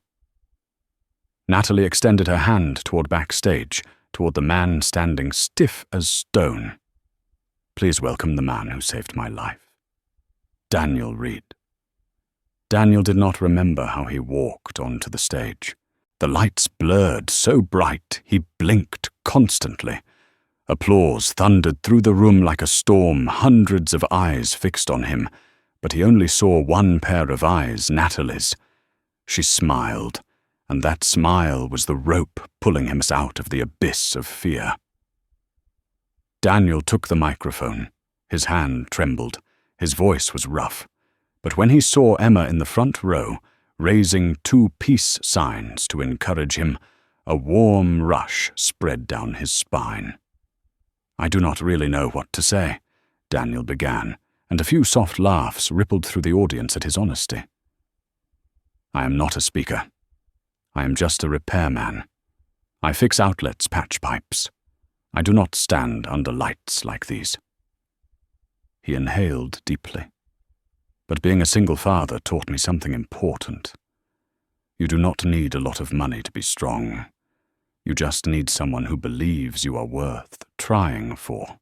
Speaker 1: Natalie extended her hand toward backstage, toward the man standing stiff as stone. "Please welcome the man who saved my life. Daniel Reed." Daniel did not remember how he walked onto the stage. The lights blurred so bright he blinked constantly. Applause thundered through the room like a storm, hundreds of eyes fixed on him, but he only saw one pair of eyes, Natalie's. She smiled, and that smile was the rope pulling him out of the abyss of fear. Daniel took the microphone. His hand trembled. His voice was rough. But when he saw Emma in the front row, raising 2 peace signs to encourage him, a warm rush spread down his spine. "I do not really know what to say," Daniel began, and a few soft laughs rippled through the audience at his honesty. "I am not a speaker. I am just a repairman. I fix outlets, patch pipes. I do not stand under lights like these." He inhaled deeply. "But being a single father taught me something important. You do not need a lot of money to be strong. You just need someone who believes you are worth trying for."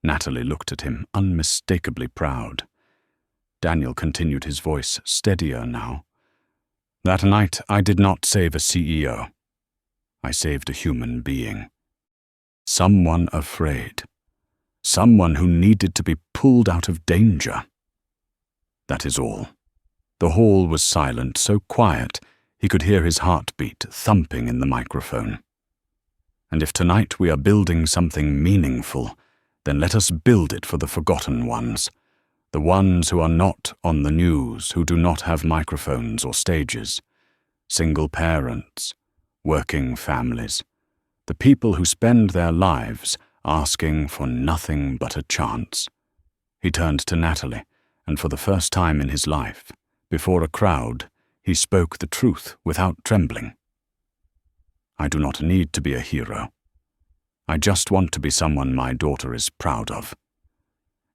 Speaker 1: Natalie looked at him, unmistakably proud. Daniel continued, his voice steadier now. "That night I did not save a CEO. I saved a human being. Someone afraid. Someone who needed to be pulled out of danger. That is all." The hall was silent, so quiet he could hear his heartbeat thumping in the microphone. "And if tonight we are building something meaningful, then let us build it for the forgotten ones, the ones who are not on the news, who do not have microphones or stages, single parents, working families, the people who spend their lives asking for nothing but a chance." He turned to Natalie, and for the first time in his life, before a crowd, he spoke the truth without trembling. I do not need to be a hero. I just want to be someone my daughter is proud of.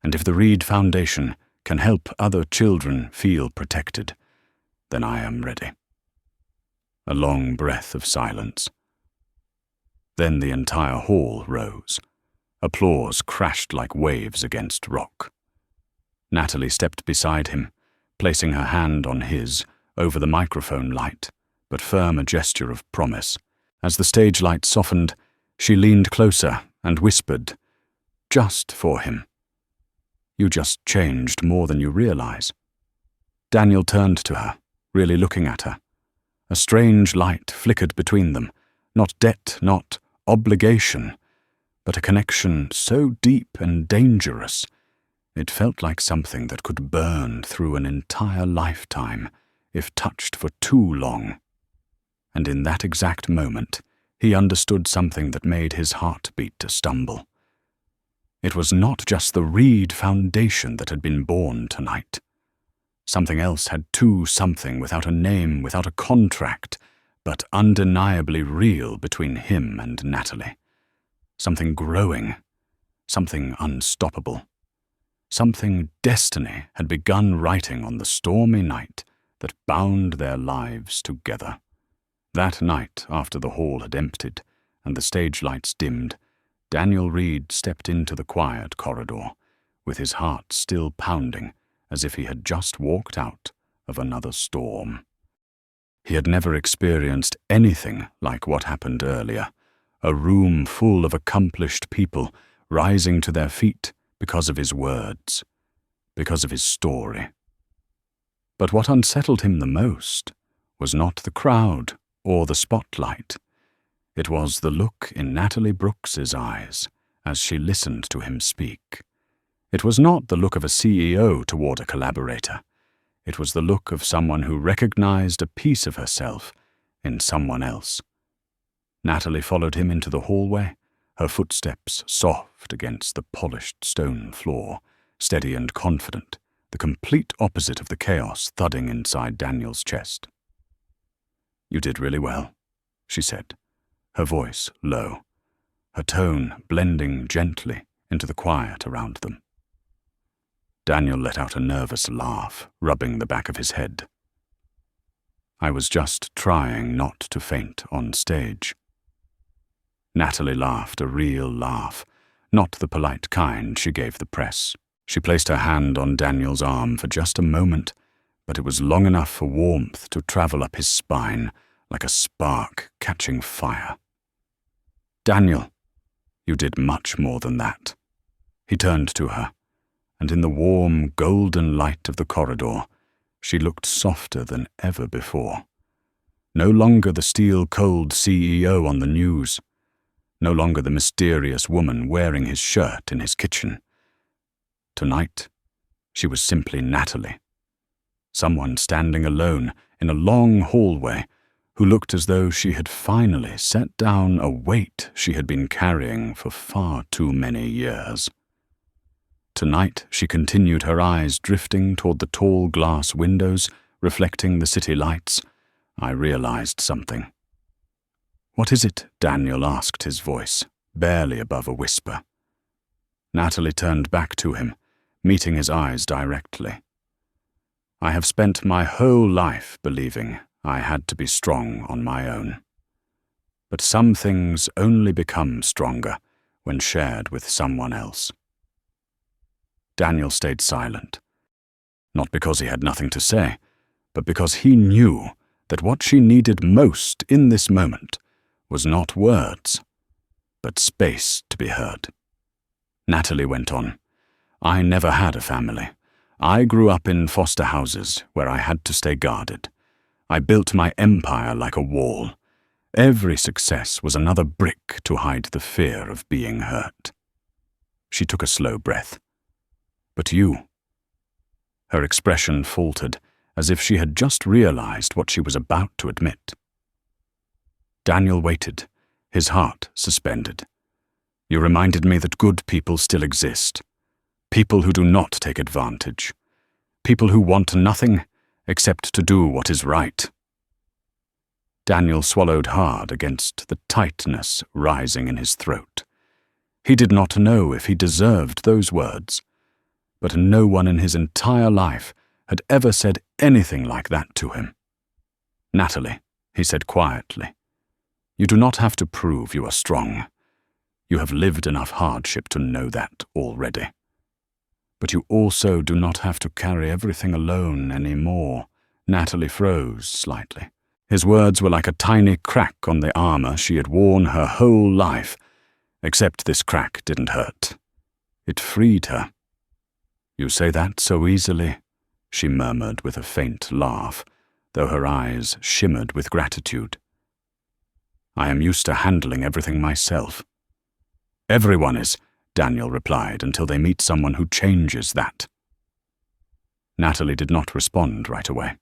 Speaker 1: And if the Reed Foundation can help other children feel protected, then I am ready." A long breath of silence. Then the entire hall rose. Applause crashed like waves against rock. Natalie stepped beside him, placing her hand on his over the microphone light, but firm a gesture of promise. As the stage light softened, she leaned closer and whispered, "Just for him. You just changed more than you realize." Daniel turned to her, really looking at her. A strange light flickered between them, not debt, not obligation, but a connection so deep and dangerous, it felt like something that could burn through an entire lifetime if touched for too long. And in that exact moment, he understood something that made his heart beat a stumble. It was not just the Reed Foundation that had been born tonight. Something else had too, something without a name, without a contract, but undeniably real between him and Natalie. Something growing, something unstoppable. Something destiny had begun writing on the stormy night that bound their lives together. That night, after the hall had emptied and the stage lights dimmed, Daniel Reed stepped into the quiet corridor, with his heart still pounding as if he had just walked out of another storm. He had never experienced anything like what happened earlier, a room full of accomplished people rising to their feet because of his words, because of his story. But what unsettled him the most was not the crowd or the spotlight. It was the look in Natalie Brooks's eyes as she listened to him speak. It was not the look of a CEO toward a collaborator. It was the look of someone who recognized a piece of herself in someone else. Natalie followed him into the hallway, her footsteps soft against the polished stone floor, steady and confident, the complete opposite of the chaos thudding inside Daniel's chest. "You did really well," she said, her voice low, her tone blending gently into the quiet around them. Daniel let out a nervous laugh, rubbing the back of his head. "I was just trying not to faint on stage." Natalie laughed a real laugh, not the polite kind she gave the press. She placed her hand on Daniel's arm for just a moment, but it was long enough for warmth to travel up his spine like a spark catching fire. "Daniel, you did much more than that." He turned to her, and in the warm, golden light of the corridor, she looked softer than ever before. No longer the steel-cold CEO on the news. No longer the mysterious woman wearing his shirt in his kitchen. Tonight, she was simply Natalie. Someone standing alone in a long hallway who looked as though she had finally set down a weight she had been carrying for far too many years. Tonight, she continued, her eyes drifting toward the tall glass windows reflecting the city lights. I realized something. "What is it?" Daniel asked, his voice barely above a whisper. Natalie turned back to him, meeting his eyes directly. "I have spent my whole life believing I had to be strong on my own. But some things only become stronger when shared with someone else." Daniel stayed silent, not because he had nothing to say, but because he knew that what she needed most in this moment was not words, but space to be heard. Natalie went on, "I never had a family. I grew up in foster houses where I had to stay guarded. I built my empire like a wall. Every success was another brick to hide the fear of being hurt." She took a slow breath. "But you..." Her expression faltered, as if she had just realized what she was about to admit. Daniel waited, his heart suspended. "You reminded me that good people still exist. People who do not take advantage. People who want nothing except to do what is right." Daniel swallowed hard against the tightness rising in his throat. He did not know if he deserved those words, but no one in his entire life had ever said anything like that to him. "Natalie," he said quietly, "you do not have to prove you are strong. You have lived enough hardship to know that already. But you also do not have to carry everything alone anymore." Natalie froze slightly. His words were like a tiny crack on the armor she had worn her whole life, except this crack didn't hurt. It freed her. "You say that so easily," she murmured with a faint laugh, though her eyes shimmered with gratitude. "I am used to handling everything myself." "Everyone is," Daniel replied, "until they meet someone who changes that." Natalie did not respond right away.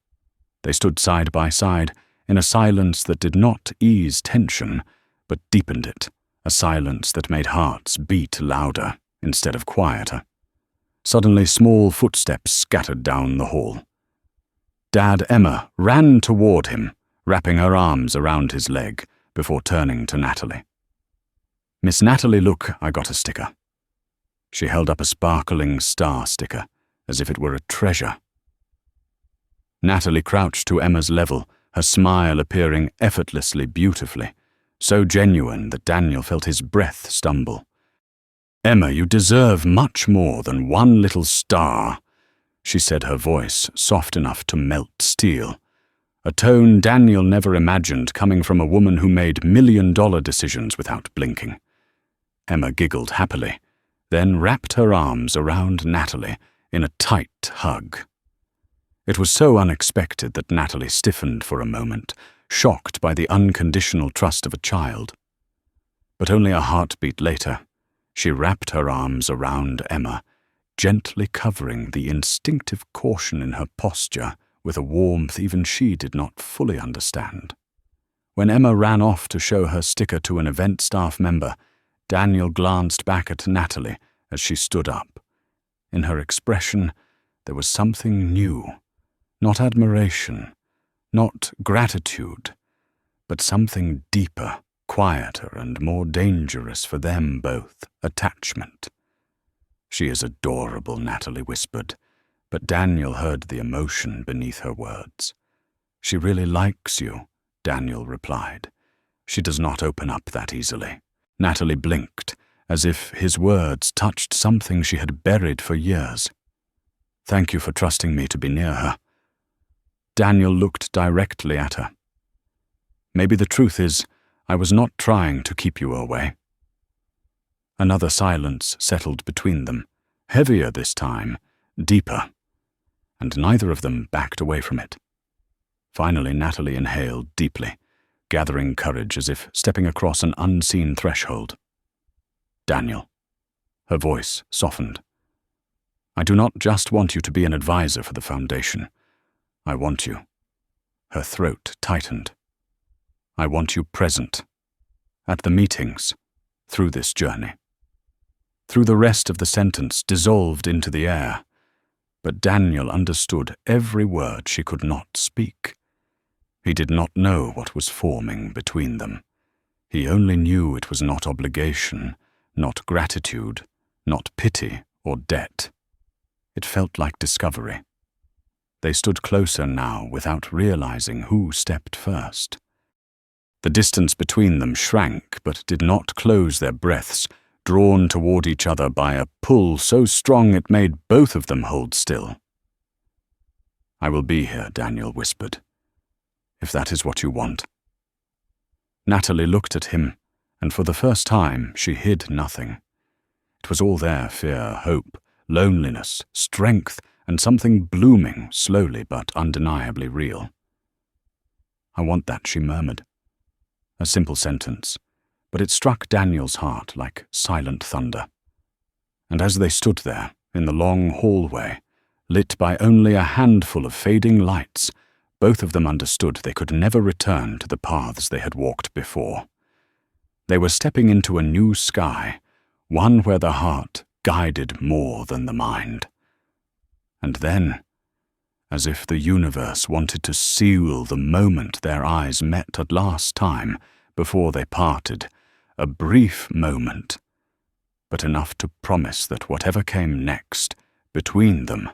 Speaker 1: They stood side by side in a silence that did not ease tension, but deepened it, a silence that made hearts beat louder instead of quieter. Suddenly, small footsteps scattered down the hall. Dad Emma ran toward him, wrapping her arms around his leg before turning to Natalie. "Miss Natalie, look, I got a sticker." She held up a sparkling star sticker, as if it were a treasure. Natalie crouched to Emma's level, her smile appearing effortlessly beautifully, so genuine that Daniel felt his breath stumble. "Emma, you deserve much more than one little star," she said, her voice soft enough to melt steel, a tone Daniel never imagined coming from a woman who made million-dollar decisions without blinking. Emma giggled happily, then wrapped her arms around Natalie in a tight hug. It was so unexpected that Natalie stiffened for a moment, shocked by the unconditional trust of a child. But only a heartbeat later, she wrapped her arms around Emma, gently covering the instinctive caution in her posture with a warmth even she did not fully understand. When Emma ran off to show her sticker to an event staff member, Daniel glanced back at Natalie as she stood up. In her expression, there was something new. Not admiration, not gratitude, but something deeper, quieter, and more dangerous for them both, attachment. "She is adorable," Natalie whispered, but Daniel heard the emotion beneath her words. "She really likes you," Daniel replied. "She does not open up that easily." Natalie blinked, as if his words touched something she had buried for years. "Thank you for trusting me to be near her." Daniel looked directly at her. "Maybe the truth is, I was not trying to keep you away." Another silence settled between them, heavier this time, deeper, and neither of them backed away from it. Finally, Natalie inhaled deeply, gathering courage as if stepping across an unseen threshold. "Daniel." Her voice softened. "I do not just want you to be an advisor for the foundation. I want you." Her throat tightened. "I want you present. At the meetings. Through this journey." Through the rest of the sentence dissolved into the air, but Daniel understood every word she could not speak. He did not know what was forming between them. He only knew it was not obligation, not gratitude, not pity or debt. It felt like discovery. They stood closer now without realizing who stepped first. The distance between them shrank but did not close their breaths, drawn toward each other by a pull so strong it made both of them hold still. "I will be here," Daniel whispered, "if that is what you want." Natalie looked at him, and for the first time she hid nothing. It was all there, fear, hope, loneliness, strength, and something blooming, slowly but undeniably real. "I want that," she murmured. A simple sentence, but it struck Daniel's heart like silent thunder. And as they stood there, in the long hallway, lit by only a handful of fading lights, both of them understood they could never return to the paths they had walked before. They were stepping into a new sky, one where the heart guided more than the mind. And then, as if the universe wanted to seal the moment their eyes met at last time before they parted, a brief moment, but enough to promise that whatever came next, between them,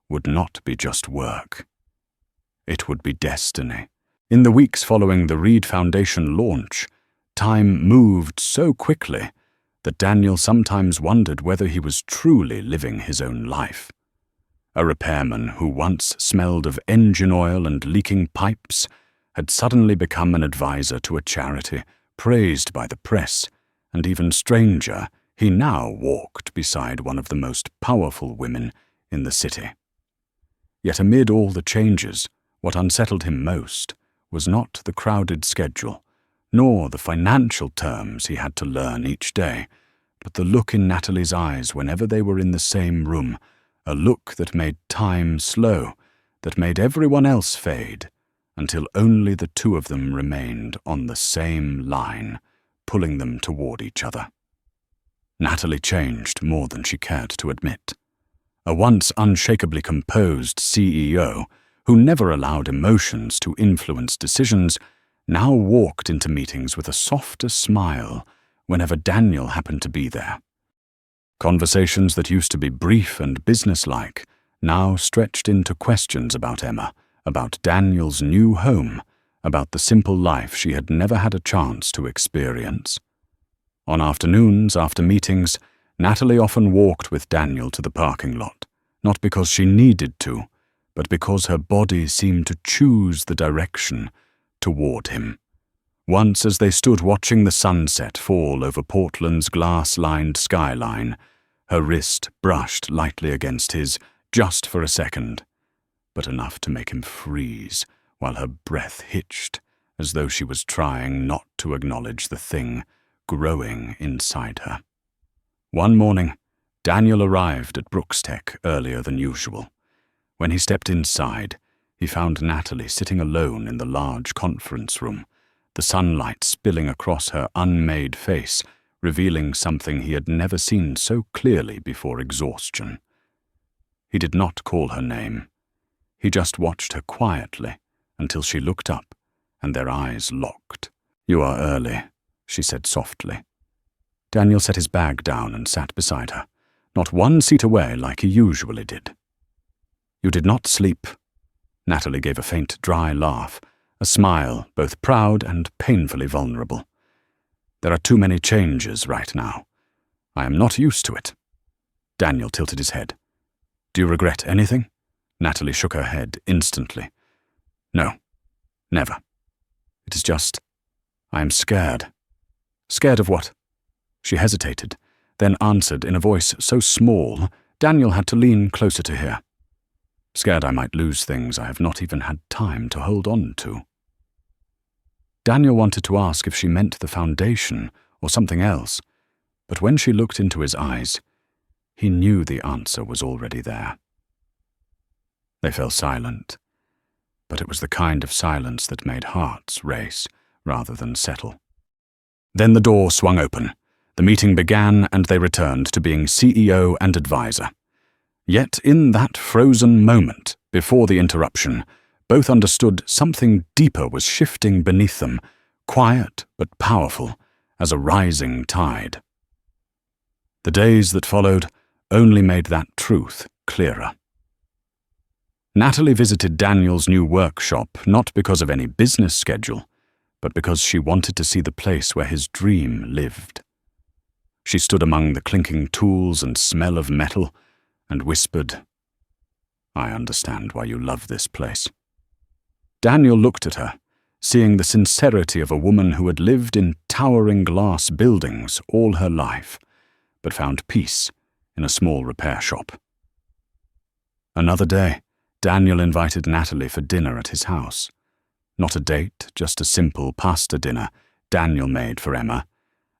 Speaker 1: would not be just work. It would be destiny. In the weeks following the Reed Foundation launch, time moved so quickly that Daniel sometimes wondered whether he was truly living his own life. A repairman who once smelled of engine oil and leaking pipes had suddenly become an advisor to a charity, praised by the press, and even stranger, he now walked beside one of the most powerful women in the city. Yet amid all the changes, what unsettled him most was not the crowded schedule, nor the financial terms he had to learn each day, but the look in Natalie's eyes whenever they were in the same room, a look that made time slow, that made everyone else fade, until only the two of them remained on the same line, pulling them toward each other. Natalie changed more than she cared to admit. A once unshakably composed CEO, who never allowed emotions to influence decisions, now walked into meetings with a softer smile whenever Daniel happened to be there. Conversations that used to be brief and businesslike now stretched into questions about Emma, about Daniel's new home, about the simple life she had never had a chance to experience. On afternoons, after meetings, Natalie often walked with Daniel to the parking lot, not because she needed to, but because her body seemed to choose the direction toward him. Once, as they stood watching the sunset fall over Portland's glass-lined skyline, her wrist brushed lightly against his, just for a second, but enough to make him freeze, while her breath hitched, as though she was trying not to acknowledge the thing growing inside her. One morning, Daniel arrived at Brooks Tech earlier than usual. When he stepped inside, he found Natalie sitting alone in the large conference room, the sunlight spilling across her unmade face, revealing something he had never seen so clearly before exhaustion. He did not call her name. He just watched her quietly until she looked up and their eyes locked. "You are early," she said softly. Daniel set his bag down and sat beside her, not one seat away like he usually did. "You did not sleep." Natalie gave a faint, dry laugh, a smile both proud and painfully vulnerable. "There are too many changes right now. I am not used to it." Daniel tilted his head. "Do you regret anything?" Natalie shook her head instantly. "No, never. It is just, I am scared." "Scared of what?" She hesitated, then answered in a voice so small Daniel had to lean closer to hear. "Scared I might lose things I have not even had time to hold on to." Daniel wanted to ask if she meant the foundation or something else, but when she looked into his eyes, he knew the answer was already there. They fell silent, but it was the kind of silence that made hearts race rather than settle. Then the door swung open. The meeting began and they returned to being CEO and advisor. Yet in that frozen moment, before the interruption, both understood something deeper was shifting beneath them, quiet but powerful as a rising tide. The days that followed only made that truth clearer. Natalie visited Daniel's new workshop not because of any business schedule, but because she wanted to see the place where his dream lived. She stood among the clinking tools and smell of metal and whispered, "I understand why you love this place." Daniel looked at her, seeing the sincerity of a woman who had lived in towering glass buildings all her life, but found peace in a small repair shop. Another day, Daniel invited Natalie for dinner at his house. Not a date, just a simple pasta dinner Daniel made for Emma,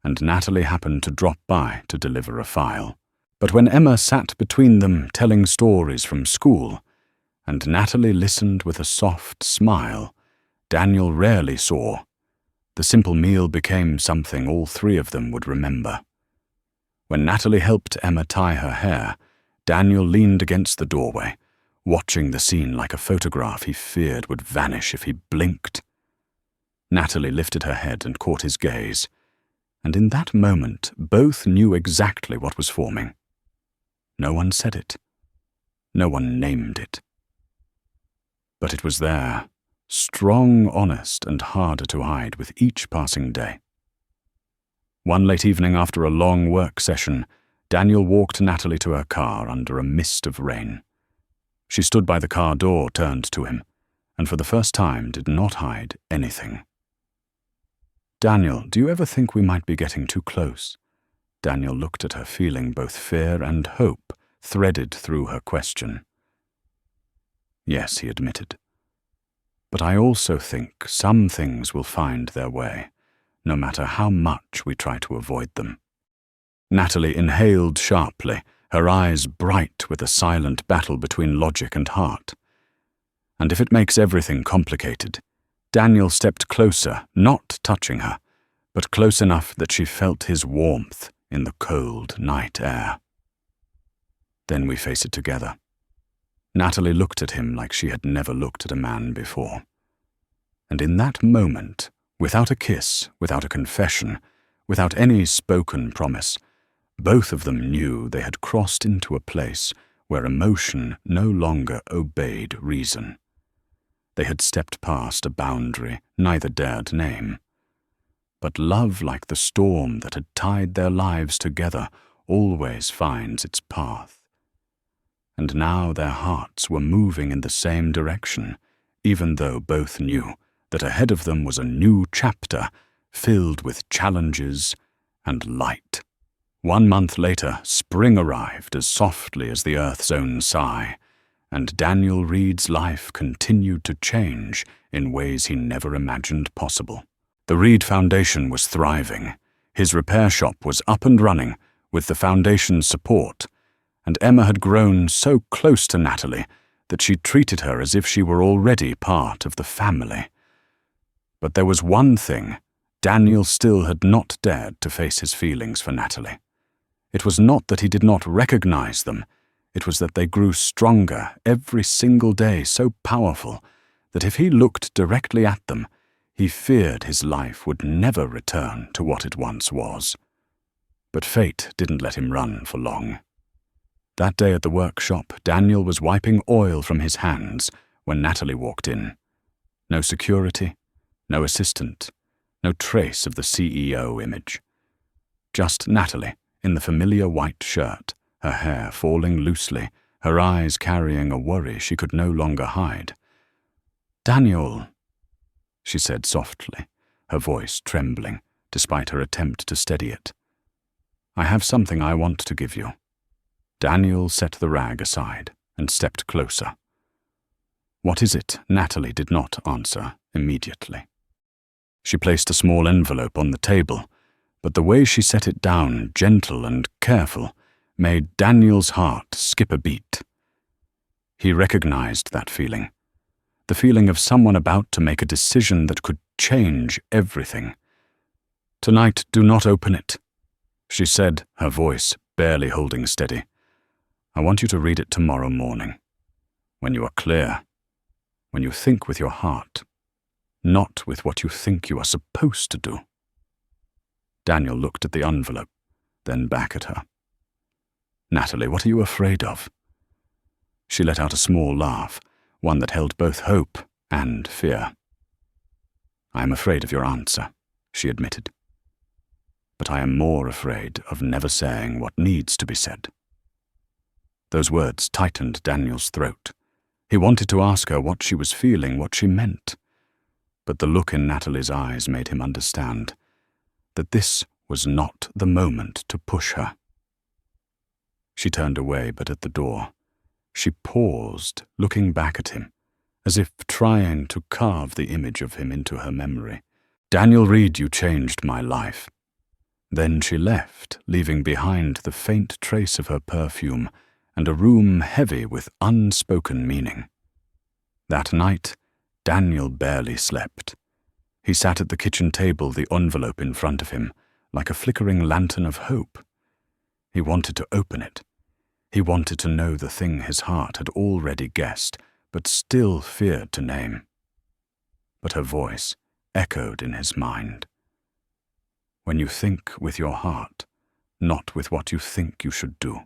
Speaker 1: and Natalie happened to drop by to deliver a file. But when Emma sat between them telling stories from school, and Natalie listened with a soft smile Daniel rarely saw, the simple meal became something all three of them would remember. When Natalie helped Emma tie her hair, Daniel leaned against the doorway, watching the scene like a photograph he feared would vanish if he blinked. Natalie lifted her head and caught his gaze, and in that moment both knew exactly what was forming. No one said it. No one named it. But it was there, strong, honest, and harder to hide with each passing day. One late evening after a long work session, Daniel walked Natalie to her car under a mist of rain. She stood by the car door turned to him, and for the first time did not hide anything. "Daniel, do you ever think we might be getting too close?" Daniel looked at her, feeling both fear and hope threaded through her question. "Yes," he admitted. "But I also think some things will find their way, no matter how much we try to avoid them." Natalie inhaled sharply, her eyes bright with a silent battle between logic and heart. And if it makes everything complicated, Daniel stepped closer, not touching her, but close enough that she felt his warmth in the cold night air. "Then we face it together." Natalie looked at him like she had never looked at a man before. And in that moment, without a kiss, without a confession, without any spoken promise, both of them knew they had crossed into a place where emotion no longer obeyed reason. They had stepped past a boundary neither dared name. But love, like the storm that had tied their lives together, always finds its path. And now their hearts were moving in the same direction, even though both knew that ahead of them was a new chapter filled with challenges and light. 1 month later, spring arrived as softly as the earth's own sigh, and Daniel Reed's life continued to change in ways he never imagined possible. The Reed Foundation was thriving. His repair shop was up and running with the foundation's support, and Emma had grown so close to Natalie that she treated her as if she were already part of the family. But there was one thing: Daniel still had not dared to face his feelings for Natalie. It was not that he did not recognize them, it was that they grew stronger every single day, so powerful that if he looked directly at them, he feared his life would never return to what it once was. But fate didn't let him run for long. That day at the workshop, Daniel was wiping oil from his hands when Natalie walked in. No security, no assistant, no trace of the CEO image. Just Natalie in the familiar white shirt, her hair falling loosely, her eyes carrying a worry she could no longer hide. "Daniel," she said softly, her voice trembling, despite her attempt to steady it. "I have something I want to give you." Daniel set the rag aside and stepped closer. "What is it?" Natalie did not answer immediately. She placed a small envelope on the table, but the way she set it down, gentle and careful, made Daniel's heart skip a beat. He recognized that feeling, the feeling of someone about to make a decision that could change everything. "Tonight, do not open it," she said, her voice barely holding steady. "I want you to read it tomorrow morning, when you are clear, when you think with your heart, not with what you think you are supposed to do." Daniel looked at the envelope, then back at her. "Natalie, what are you afraid of?" She let out a small laugh, one that held both hope and fear. "I am afraid of your answer," she admitted. "But I am more afraid of never saying what needs to be said." Those words tightened Daniel's throat. He wanted to ask her what she was feeling, what she meant. But the look in Natalie's eyes made him understand that this was not the moment to push her. She turned away, but at the door, she paused, looking back at him, as if trying to carve the image of him into her memory. "Daniel Reed, you changed my life." Then she left, leaving behind the faint trace of her perfume and a room heavy with unspoken meaning. That night, Daniel barely slept. He sat at the kitchen table, the envelope in front of him, like a flickering lantern of hope. He wanted to open it. He wanted to know the thing his heart had already guessed, but still feared to name. But her voice echoed in his mind. When you think with your heart, not with what you think you should do.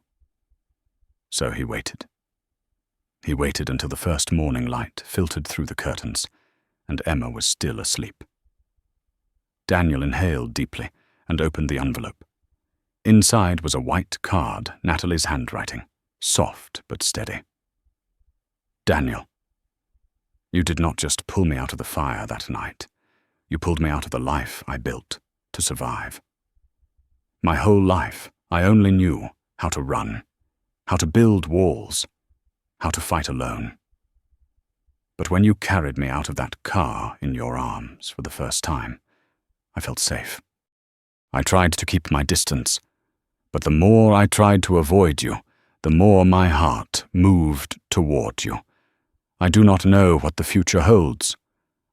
Speaker 1: So he waited. He waited until the first morning light filtered through the curtains, and Emma was still asleep. Daniel inhaled deeply and opened the envelope. Inside was a white card, Natalie's handwriting, soft but steady. Daniel, you did not just pull me out of the fire that night. You pulled me out of the life I built to survive. My whole life, I only knew how to run, how to build walls, how to fight alone. But when you carried me out of that car in your arms for the first time, I felt safe. I tried to keep my distance, but the more I tried to avoid you, the more my heart moved toward you. I do not know what the future holds.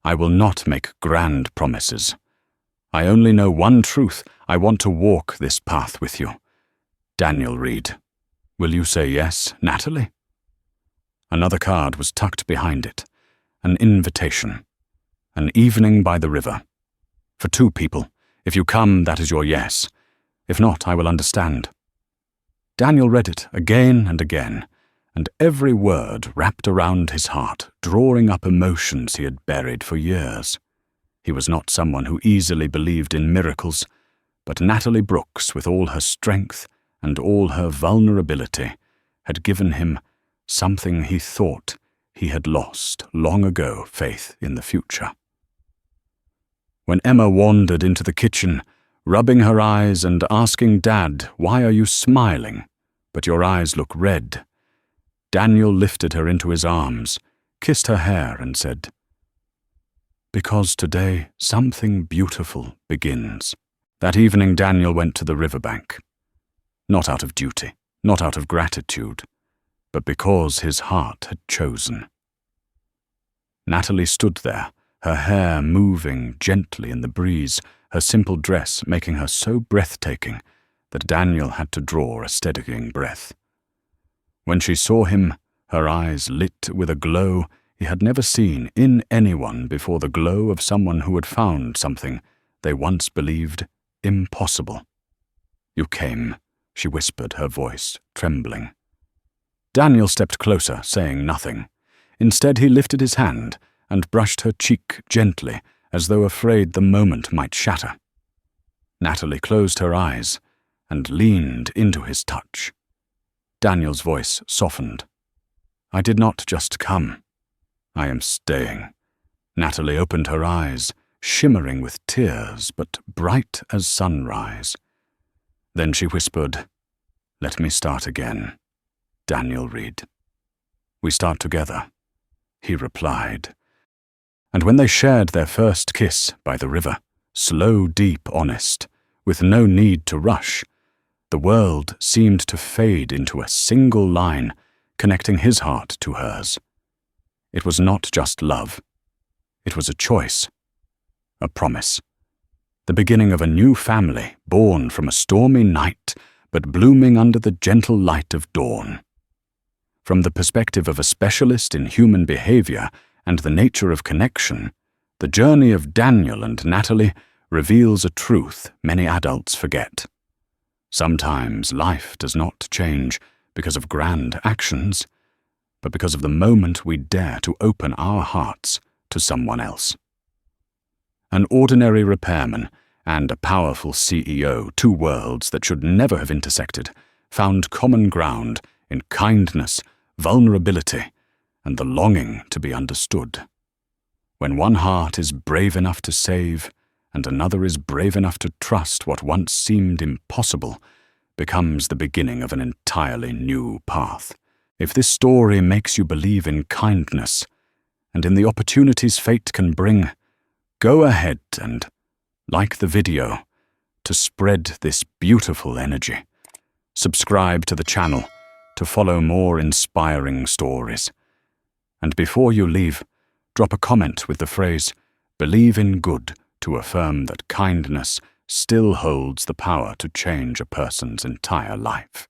Speaker 1: I will not make grand promises. I only know one truth. I want to walk this path with you. Daniel Reed. Will you say yes, Natalie? Another card was tucked behind it. An invitation. An evening by the river. For 2 people. If you come, that is your yes. If not, I will understand. Daniel read it again and again, and every word wrapped around his heart, drawing up emotions he had buried for years. He was not someone who easily believed in miracles, but Natalie Brooks, with all her strength and all her vulnerability, had given him something he thought he had lost long ago, faith in the future. When Emma wandered into the kitchen, rubbing her eyes and asking Dad, "Why are you smiling? But your eyes look red," Daniel lifted her into his arms, kissed her hair and said, "Because today something beautiful begins." That evening Daniel went to the riverbank. Not out of duty, not out of gratitude, but because his heart had chosen. Natalie stood there, her hair moving gently in the breeze, her simple dress making her so breathtaking that Daniel had to draw a steadying breath. When she saw him, her eyes lit with a glow he had never seen in anyone before, the glow of someone who had found something they once believed impossible. "You came," she whispered, her voice trembling. Daniel stepped closer, saying nothing. Instead, he lifted his hand and brushed her cheek gently, as though afraid the moment might shatter. Natalie closed her eyes and leaned into his touch. Daniel's voice softened. "I did not just come. I am staying." Natalie opened her eyes, shimmering with tears, but bright as sunrise. Then she whispered, "Let me start again, Daniel Reed." "We start together," he replied. And when they shared their first kiss by the river, slow, deep, honest, with no need to rush, the world seemed to fade into a single line, connecting his heart to hers. It was not just love. It was a choice, a promise, the beginning of a new family, born from a stormy night, but blooming under the gentle light of dawn. From the perspective of a specialist in human behavior and the nature of connection, the journey of Daniel and Natalie reveals a truth many adults forget. Sometimes life does not change because of grand actions, but because of the moment we dare to open our hearts to someone else. An ordinary repairman and a powerful CEO, 2 worlds that should never have intersected, found common ground in kindness, vulnerability, and the longing to be understood. When one heart is brave enough to save, and another is brave enough to trust what once seemed impossible, becomes the beginning of an entirely new path. If this story makes you believe in kindness, and in the opportunities fate can bring, go ahead and like the video to spread this beautiful energy. Subscribe to the channel to follow more inspiring stories. And before you leave, drop a comment with the phrase, "Believe in good," to affirm that kindness still holds the power to change a person's entire life.